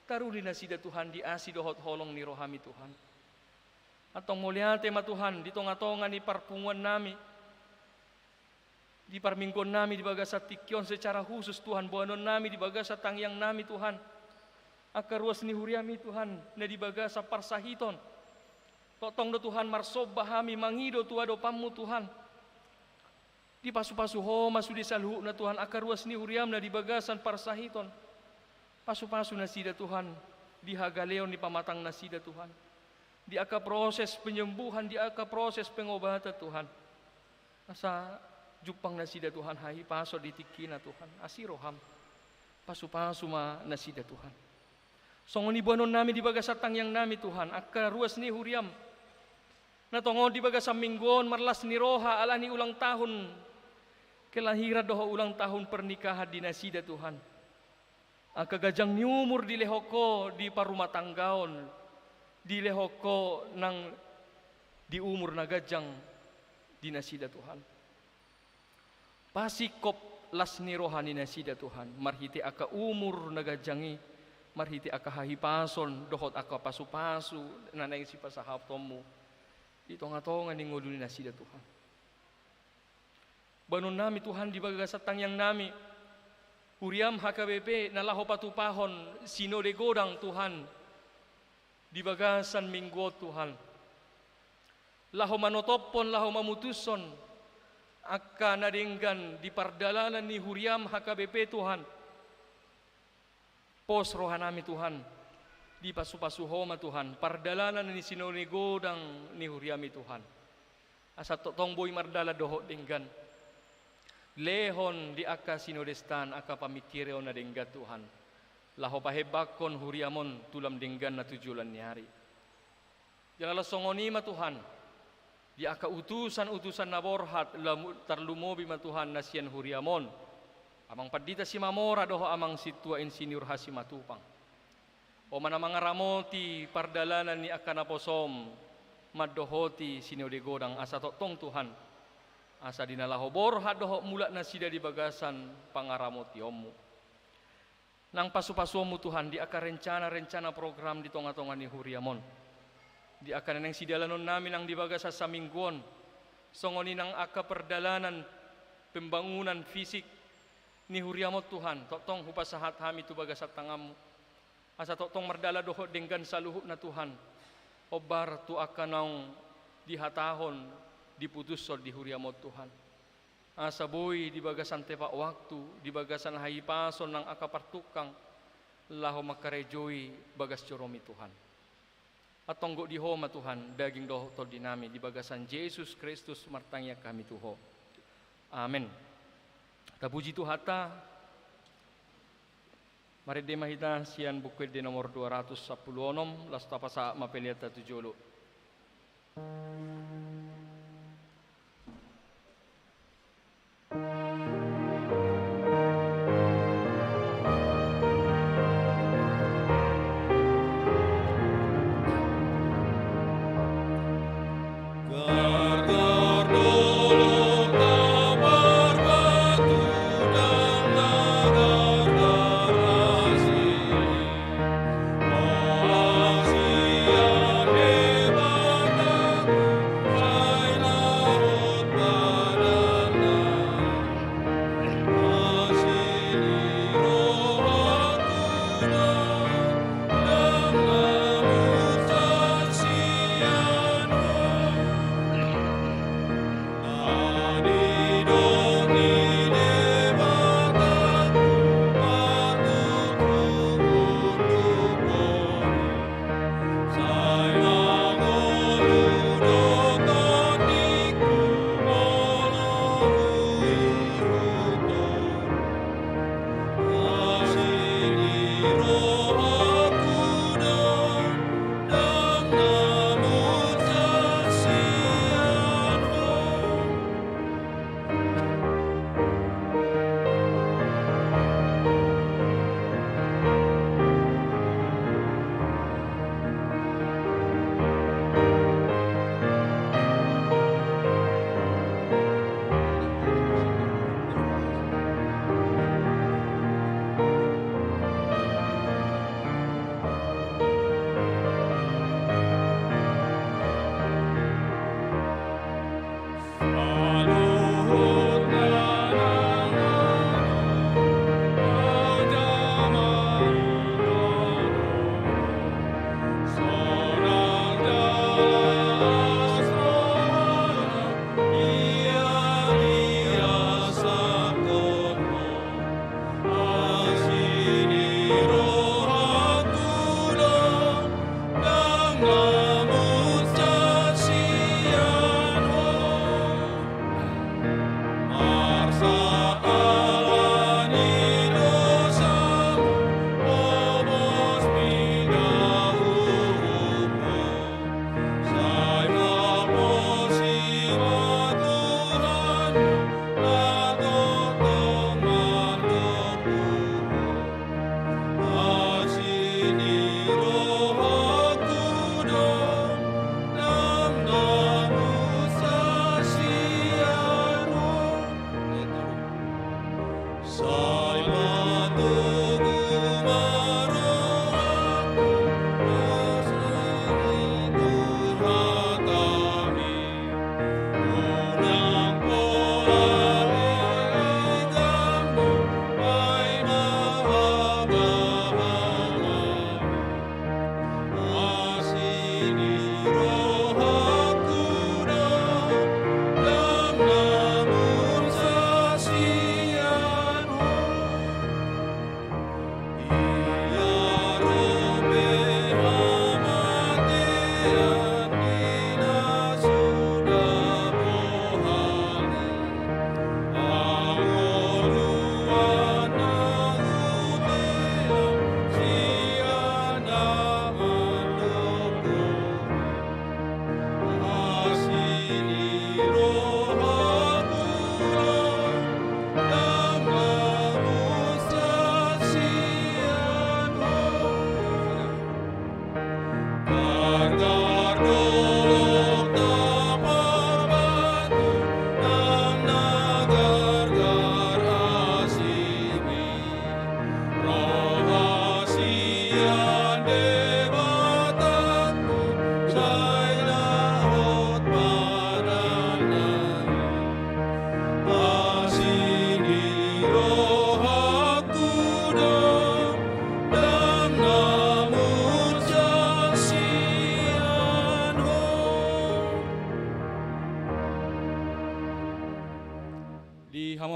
Taruli nasida Tuhan di asi dohot holong ni rohami Tuhan. Atong muliate ma Tuhan, di tonga-tonga ni parpunguan nami. Di parminggon nami di bagasat tikyon secara khusus Tuhan, buanon nami di bagasat tangyang nami Tuhan. Akaruas ni huriami Tuhan, na di bagasa parsahiton. Totong do Tuhan marsob bahami mangido tuado pamu Tuhan. Di pasu-pasu ho masudi salhu na Tuhan, akaruas ni huriam na di bagasan parsahiton. Pasu-pasu nasida Tuhan, di hagaleon ni pamatang nasida Tuhan. Di aka proses penyembuhan, di aka proses pengobatan Tuhan. Asa jupang nasida Tuhan, hai paso ditikina Tuhan, asiroham. Pasu-pasu ma nasida Tuhan. Songoni buanon nami di bagasatang yang nami Tuhan, aka ruas ni huriam. Natongon di bagasam mingguon marlas ni roha ala ni ulang tahun. Kelahiran doho ulang tahun pernikahan di nasida Tuhan. Aka gajang ni umur di lehoko di parumah tanggaon. Di lehoko nang di umur na gajang di nasida Tuhan. Pasikop las ni rohani nasida Tuhan. Marhiti aka umur na gajangi. Marhiti aka hahipason dohot aka pasu-pasu nanay si pasahap tomu. Di tonga-tonga ni nguluni nasida Tuhan. Banon nami Tuhan di bagasatang yang nami. Huriam HKBP nalaho patupahon sinode godang Tuhan. Di bagasan minggu Tuhan. Laho manotopon, laho mamutuson. Aka nadenggan di pardalanan ni huriam HKBP Tuhan. Pos rohanami Tuhan. Di pasu-pasu homa Tuhan. Pardalanan ni sinode godang ni huriami Tuhan. Asa totong boy mardala doho denggan. Lehon di aka sinodestan aka pamikireo na denggan Tuhan. Laho pahebakon huriamon tulam denggan na tujulan ni hari. Janganlah songonima Tuhan. Di aka utusan-utusan na borhat tarlumobi ma Tuhan nasian huriamon. Amang padita si mamora doho amang situa insinyur hasi matupang. O mana mga ramoti pardalanan ni aka naposom maddohoti sinode godang asa totong Tuhan. Asa dinalaho borhat doho mula na sida di bagasan pangaramoti ommu. Nang pasu-pasumu Tuhan, di aka rencana-rencana program di tonga-tonga ni huriamon. Di aka nang sidalanon namin ang di bagasa sa mingguon. Songoni nang aka perdalanan pembangunan fisik ni huriamot Tuhan. Totong hupasahat hami tu bagasat tangamu. Asa totong mardala doho denggan saluhu na Tuhan. Obar tu aka naong dihatahon diputus di huriamot Tuhan. asa boy di bagasan tepak waktu, di bagasan haipason ng akapartukang, laho makarejoy bagas coromi Tuhan. At tonggo di homa Tuhan, daging doho tol dinami, di bagasan Yesus Kristus martangya kami Tuho. Amen. Tapuji Tuhata, mari demahita sian bukit di nomor 216, las tapasa mapeliata tujolo.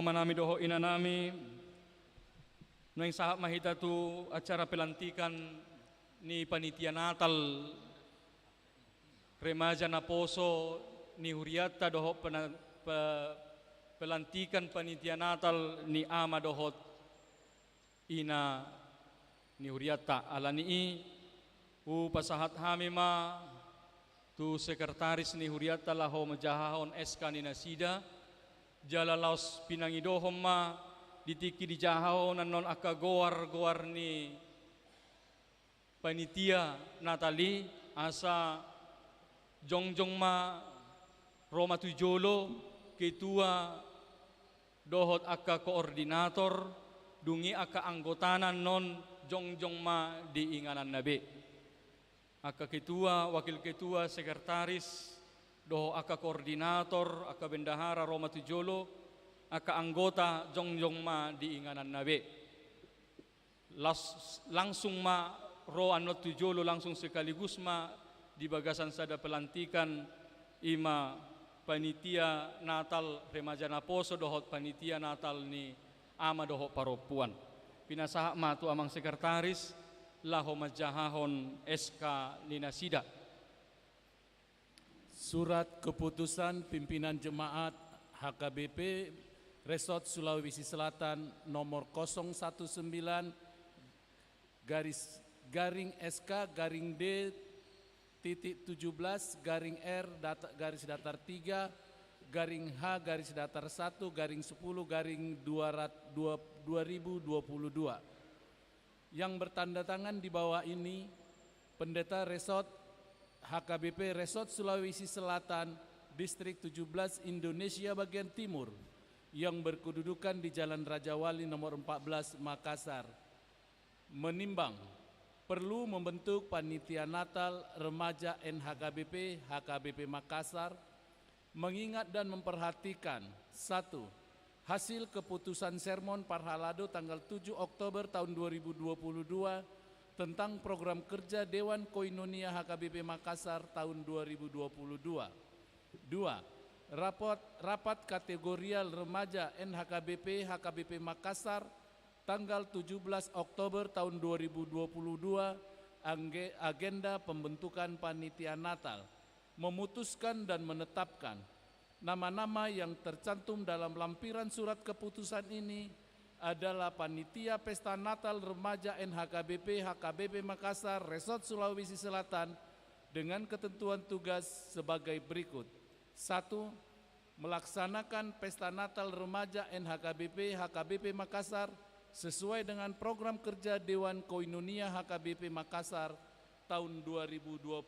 manami doho inanami nang sahab mahita tu acara pelantikan ni panitia Natal remaja na Poso ni Huriata doho pelantikan panitia Natal ni ama dohot ina ni Huriata alani u pasahat hami ma tu sekretaris ni Huriata laho majahahon SK ni Nasida jala laos pinangidohom ma ditiki dijahahon non aka goar ni panitia Natali asa jongjong ma Roma Tujolo ketua dohot aka koordinator dungi aka anggotanan non jongjong ma diinganan nabe aka ketua wakil ketua sekretaris doho aka koordinator aka bendahara Roma Tujolo aka anggota jongjong ma diinganan nabe langsung ma ro anot Tujolo langsung sekaligus ma di bagasan sada pelantikan ima panitia Natal remaja na Poso dohot panitia Natal ni ama dohot paropuan pinasaha ma tu amang sekretaris laho majahahon SK ni Nasida. Surat keputusan pimpinan jemaat HKBP Resort Sulawesi Selatan nomor 019 garing SK garing D titik 17 garing R garis datar 3 garing H garis datar 1 garing 10 garing 2022 yang bertanda tangan di bawah ini Pendeta Resort HKBP Resort Sulawesi Selatan Distrik 17 Indonesia bagian Timur yang berkedudukan di Jalan Raja Wali nomor 14 Makassar menimbang perlu membentuk panitia Natal remaja NHKBP HKBP Makassar mengingat dan memperhatikan 1. Hasil keputusan sermon Parhalado tanggal 7 Oktober tahun 2022 tentang program kerja Dewan Koinonia HKBP Makassar tahun 2022. 2. Rapat kategorial remaja NHKBP HKBP Makassar tanggal 17 Oktober tahun 2022 agenda pembentukan panitia Natal memutuskan dan menetapkan nama-nama yang tercantum dalam lampiran surat keputusan ini adalah panitia pesta Natal remaja NHKBP HKBP Makassar Resort Sulawesi Selatan dengan ketentuan tugas sebagai berikut. 1. Melaksanakan pesta Natal remaja NHKBP HKBP Makassar sesuai dengan program kerja Dewan Koinonia HKBP Makassar tahun 2022.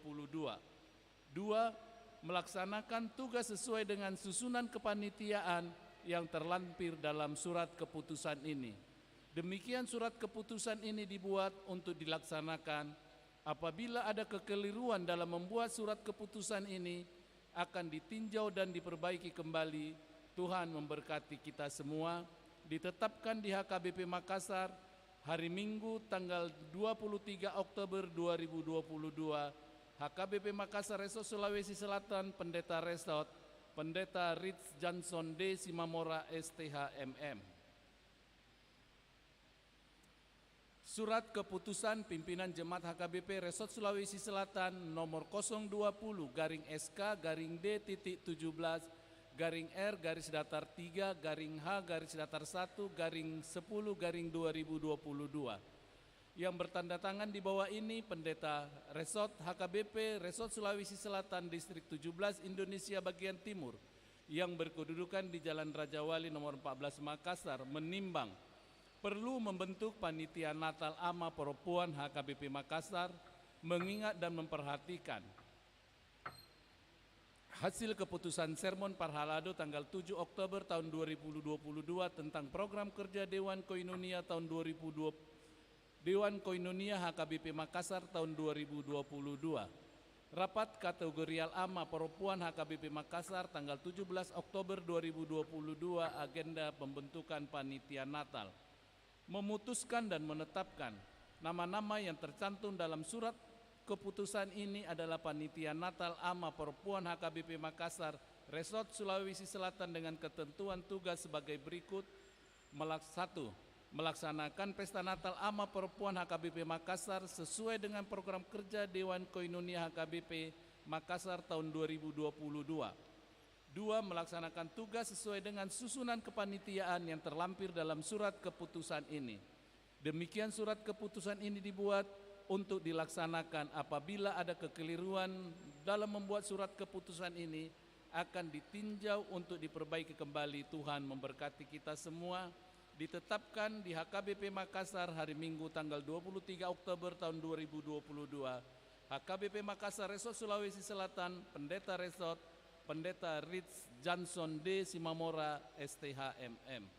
2. Melaksanakan tugas sesuai dengan susunan kepanitiaan yang terlampir dalam surat keputusan ini. Demikian surat keputusan ini dibuat untuk dilaksanakan. Apabila ada kekeliruan dalam membuat surat keputusan ini, akan ditinjau dan diperbaiki kembali. Tuhan memberkati kita semua. Ditetapkan di HKBP Makassar hari Minggu tanggal 23 Oktober 2022. HKBP Makassar Resort Sulawesi Selatan Pendeta Resort Pendeta Ritz Johnson D. Simamora STHMM. Surat keputusan pimpinan Jemaat HKBP Resort Sulawesi Selatan nomor 020 garing SK garing D titik 17 garing R garis datar 3 garing H garis datar 1 garing 10 garing 2022. Yang bertanda tangan di bawah ini Pendeta Resort HKBP Resort Sulawesi Selatan Distrik 17 Indonesia bagian Timur yang berkedudukan di Jalan Raja Wali nomor 14 Makassar menimbang perlu membentuk panitia Natal ama perempuan HKBP Makassar mengingat dan memperhatikan hasil keputusan sermon Parhalado tanggal 7 Oktober tahun 2022 tentang program kerja Dewan Koinonia tahun 2020 Dewan Koinonia HKBP Makassar tahun 2022. Rapat kategorial ama perempuan HKBP Makassar tanggal 17 Oktober 2022 agenda pembentukan panitia Natal memutuskan dan menetapkan nama-nama yang tercantum dalam surat keputusan ini adalah panitia Natal ama perempuan HKBP Makassar Resort Sulawesi Selatan dengan ketentuan tugas sebagai berikut. 1. Melaksanakan Pesta Natal AMA Perempuan HKBP Makassar sesuai dengan program kerja Dewan Koinonia HKBP Makassar tahun 2022. 2. Melaksanakan tugas sesuai dengan susunan kepanitiaan yang terlampir dalam surat keputusan ini. Demikian surat keputusan ini dibuat untuk dilaksanakan. Apabila ada kekeliruan dalam membuat surat keputusan ini, akan ditinjau untuk diperbaiki kembali. Tuhan memberkati kita semua. Ditetapkan di HKBP Makassar hari Minggu tanggal 23 Oktober tahun 2022. HKBP Makassar Resort Sulawesi Selatan, Pendeta Resort, Pendeta Ritz Johnson D. Simamora, STHMM.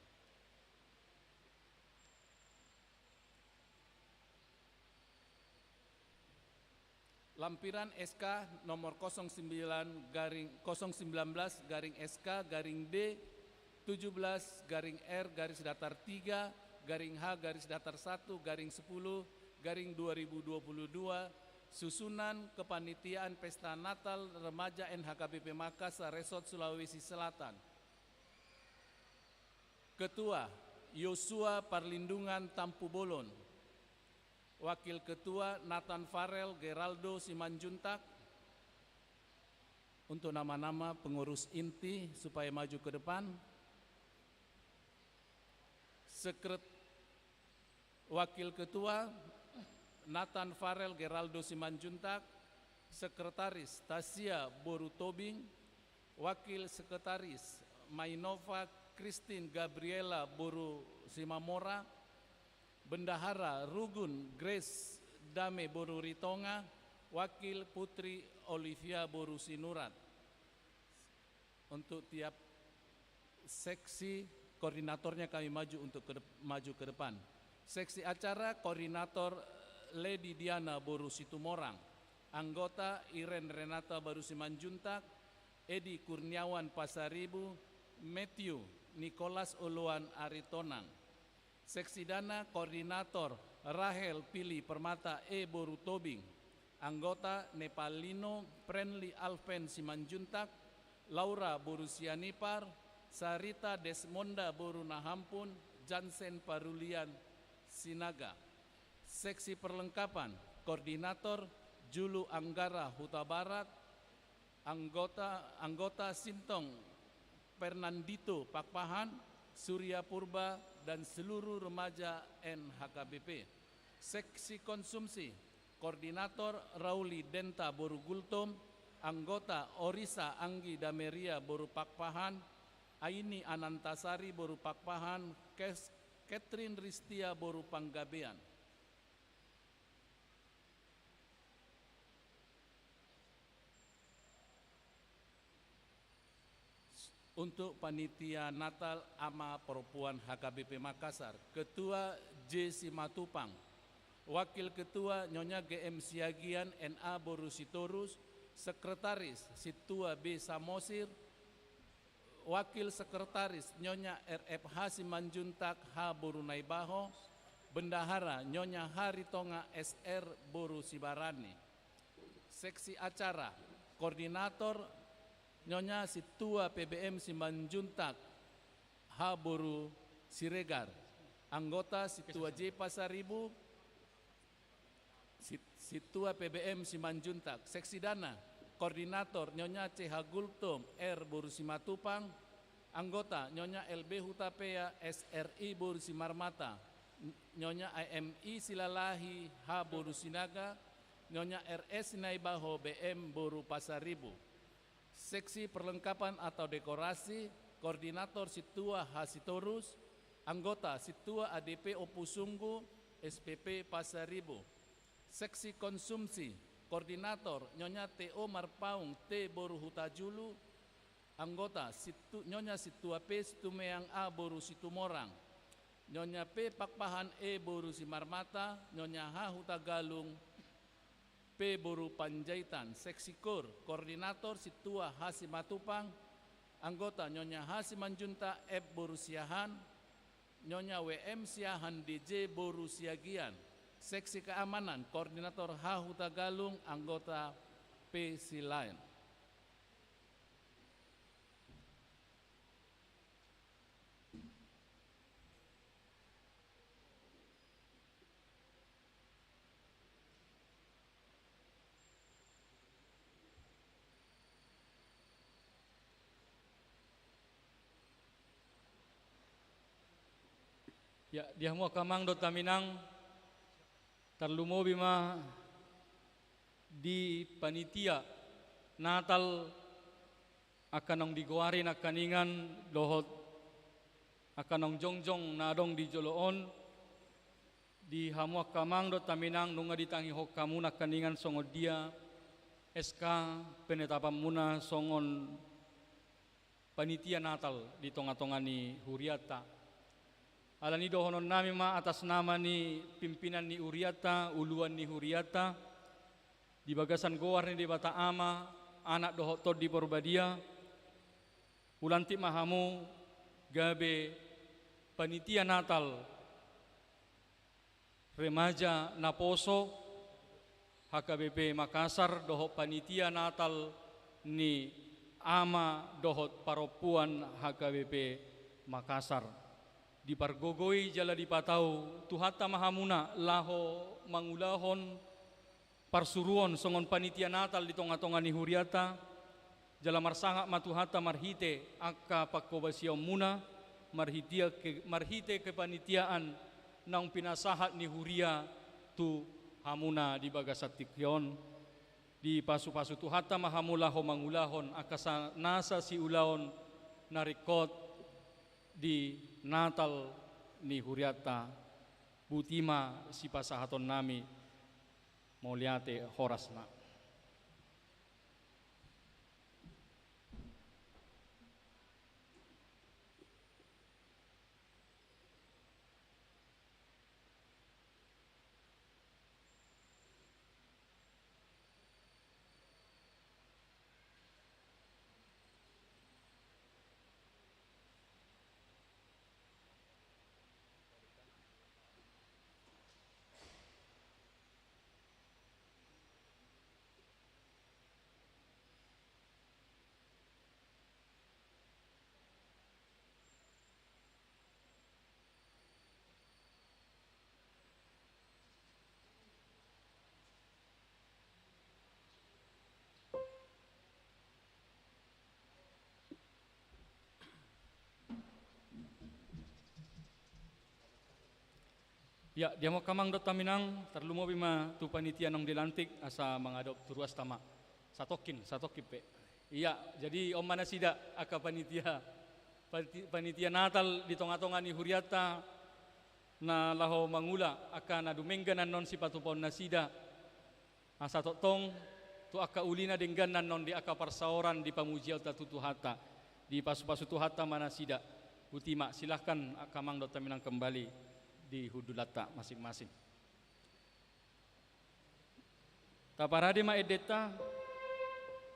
Lampiran SK nomor 09/019/SK/D 17-R-3-1-10-10-2022 susunan kepanitiaan Pesta Natal Remaja NHKBP Makassar Resort Sulawesi Selatan. Ketua Yosua Parlindungan Tampu Bolon. Wakil Ketua Nathan Farel Geraldo Simanjuntak. Untuk nama-nama pengurus inti supaya maju ke depan. Wakil Ketua Nathan Farel Geraldo Simanjuntak. Sekretaris Tasia Boru Tobing. Wakil Sekretaris Mainova Christine Gabriela Boru Simamora. Bendahara Rugun Grace Dame Boru Ritonga. Wakil Putri Olivia Boru Sinurat. Untuk tiap seksi koordinatornya kami maju untuk maju ke depan. Seksi acara koordinator Lady Diana Boru Situmorang. Anggota Iren Renata Boru Simanjuntak. Edi Kurniawan Pasaribu. Matthew Nicholas Uluan Aritonang. Seksi dana koordinator Rahel Pili Permata E Boru Tobing. Anggota Nepalino Prenli Alven Simanjuntak. Laura Boru Sianipar. Sarita Desmonda Boru Nahampun. Jansen Parulian Sinaga. Seksi perlengkapan koordinator Julu Anggara Huta Barat. Anggota Sintong Fernandito Pakpahan, Surya Purba dan seluruh remaja NHKBP. Seksi konsumsi koordinator Rauli Denta Boru Gultom. Anggota Orisa Anggi Dameria Boru Pakpahan. Aini Anantasari Boru Pakpahan. Catherine Ristia Boru Panggabean. Untuk panitia Natal AMA Perempuan HKBP Makassar, Ketua J. Simatupang, Wakil Ketua Nyonya GM Siagian NA Boru Sitorus, Sekretaris Situa B. Samosir, Wakil Sekretaris Nyonya RFH Simanjuntak H. Boru Naibaho, Bendahara Nyonya Haritonga SR Boru Sibarani. Seksi acara Koordinator Nyonya Situa PBM Simanjuntak H. Boru Siregar. Anggota Situa J. Pasaribu, Situa PBM Simanjuntak. Seksi dana Koordinator Nyonya CH Gultom R. Boru Simatupang. Anggota Nyonya LB Hutapea SRI Boru Simarmata. Nyonya IMI Silalahi H. Boru Sinaga. Nyonya RS Sinaibaho BM Boru Pasaribu. Seksi perlengkapan atau dekorasi Koordinator Situa Hasitorus. Anggota Situa ADP Opusunggu SPP Pasaribu. Seksi konsumsi Koordinator Nyonya TO Marpaung T. Boru Hutajulu. Anggota Nyonya Situa P. Situmeang A. Boru Situmorang. Nyonya P. Pakpahan E. Boru Simarmata. Nyonya H. Hutagalung P. Boru Panjaitan. Seksi Kor Koordinator Situa H. Simatupang. Anggota Nyonya H. Simanjunta F. Boru Siahan. Nyonya WM Siahan DJ Boru Siagian. Seksi keamanan Koordinator H. Hutagalung. Anggota P. Silain. Ya, dia mau kamang do taminang terlumo bima di panitia Natal akan nong digoarin akaningan dohot akan nong jongjong nadong di joloon di hamu kamang do taminang nunga ditangi hok kamu nakaningan songod dia SK penetapan muna songon panitia Natal di tonga-tonga ni Huriata. Alani dohonon nami ma atas nama ni pimpinan ni Huriata, uluan ni Huriata, di bagasan goar ni di Bata Ama, anak dohot tod di Porbadia, ulanti mahamu gabe panitia Natal, remaja Naposo, HKBP Makassar, dohot panitia Natal ni Ama dohot Paropuan HKBP Makassar. Di pargogoi jala di patau tuhata mahamuna laho mangulahon parsuruon songon panitia Natal di tonga-tonga ni Huriata jala marsangak matuhata marhite akka pakkobasiaw muna marhite kepanitiaan nang pinasahat ni Huria tu hamuna di bagasatikyon di pasu-pasu tuhata mahamula ho mangulahon akasa nasa si ulaon narikot di Natal ni Huriata butima si pasahaton nami mauliate horasna. Ya, dia mau kamang dot taminang terlumo bima tu panitia nong dilantik asa mengadop turuas tama. Satokin pe. Iya, jadi om mana sida aka panitia Natal di tonga-tonga ni Huriata na laho mangula aka na dumengganan non si patupon na sida. Asa totong tu aka ulina dengganan non di aka parsaoran di pamujial tatutuhata di pasu-pasu tuhata mana sida. Butima silahkan kamang dot taminang kembali di hudulata masing-masing. Taparade ma edeta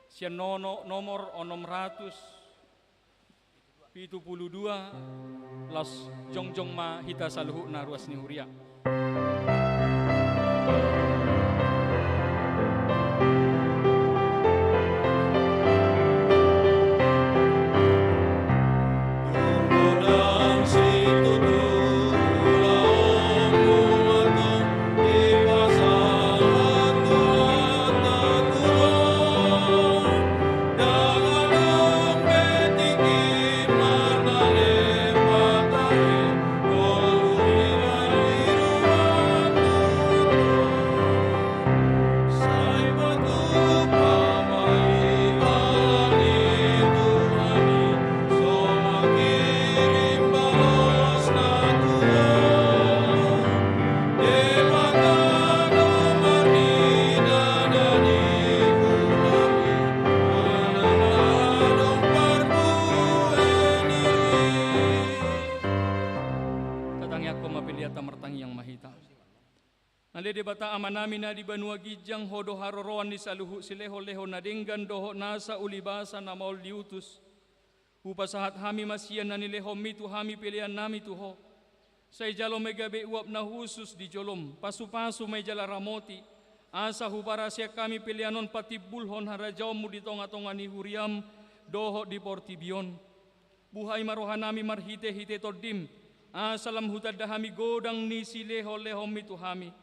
sia nomor 672 las jongjong ma hita saluhu na ruas ni Huria. Nalede bata amanami na di banua gijang hodo haroroan di saluhu sileho-leho na denggan doho nasa ulibasa na maul diutus. Upasahat hami masian na nileho mitu hami pilihan nami tuho. Say jalo megabe uap na husus di jolom. Pasu-pasu may jala ramoti. Asa hubara siya kami pilihanon patibulhon harajaw mo di tonga-tonga ni Huriam doho di Portibion. Buhay marohan nami marhite-hite todim. Asalam hutad hami godang ni sileho-leho mitu hami.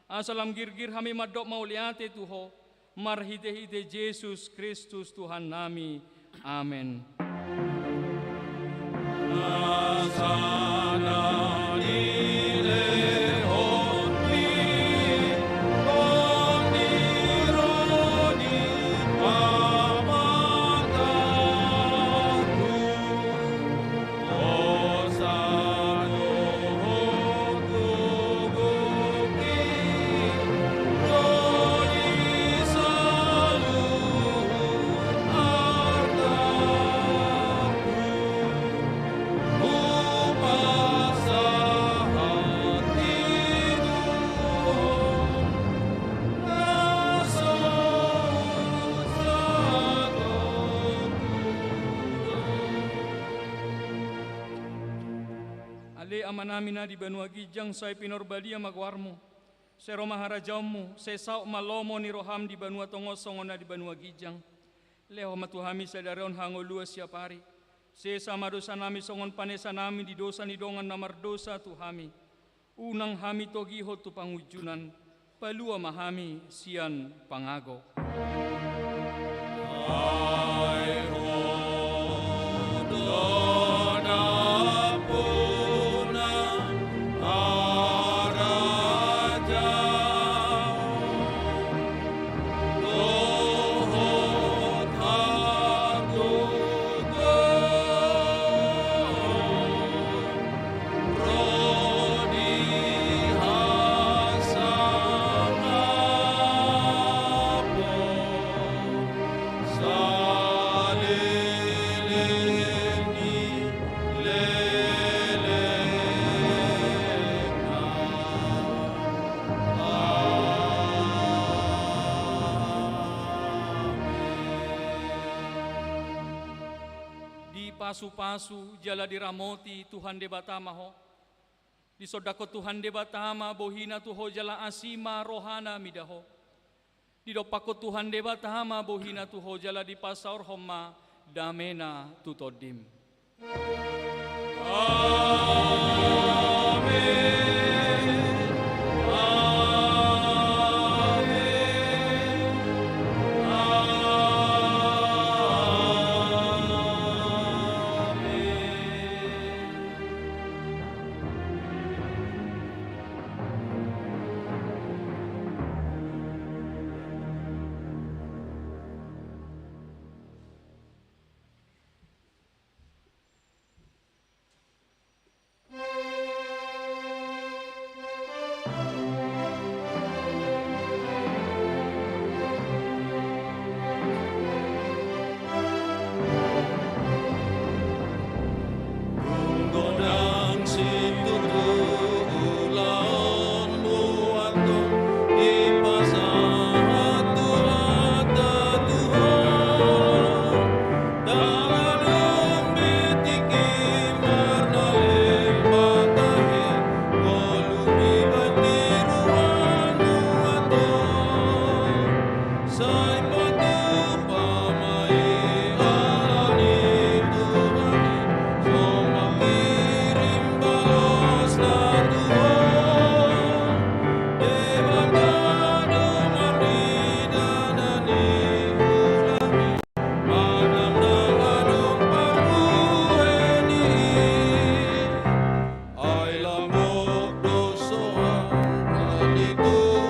Asalam girgir hami madok mauliate tuho, marhite-hite Yesus Kristus Tuhan nami. Amen. Nasana amanamina di banua gijang sai pinorbadia magwarmo. Sero maharajaumu, sesau malomo ni roham di banua tongosongona di banua gijang. Leo matuhami sadarion hango lua siap hari. Sesa madosa nami songon panesa nami di dosa ni dongan namar dosa tuhami. Unang hami togiho tu pangujunan. Palua mahami sian pangago. Pasu-pasu jala diramoti Tuhan debatama ho. Di sodako Tuhan debatama bohina tuho jala asima rohana midaho. Di dopako Tuhan debatama bohina tuho jala di pasaur homa damena tutodim. Amin. Itu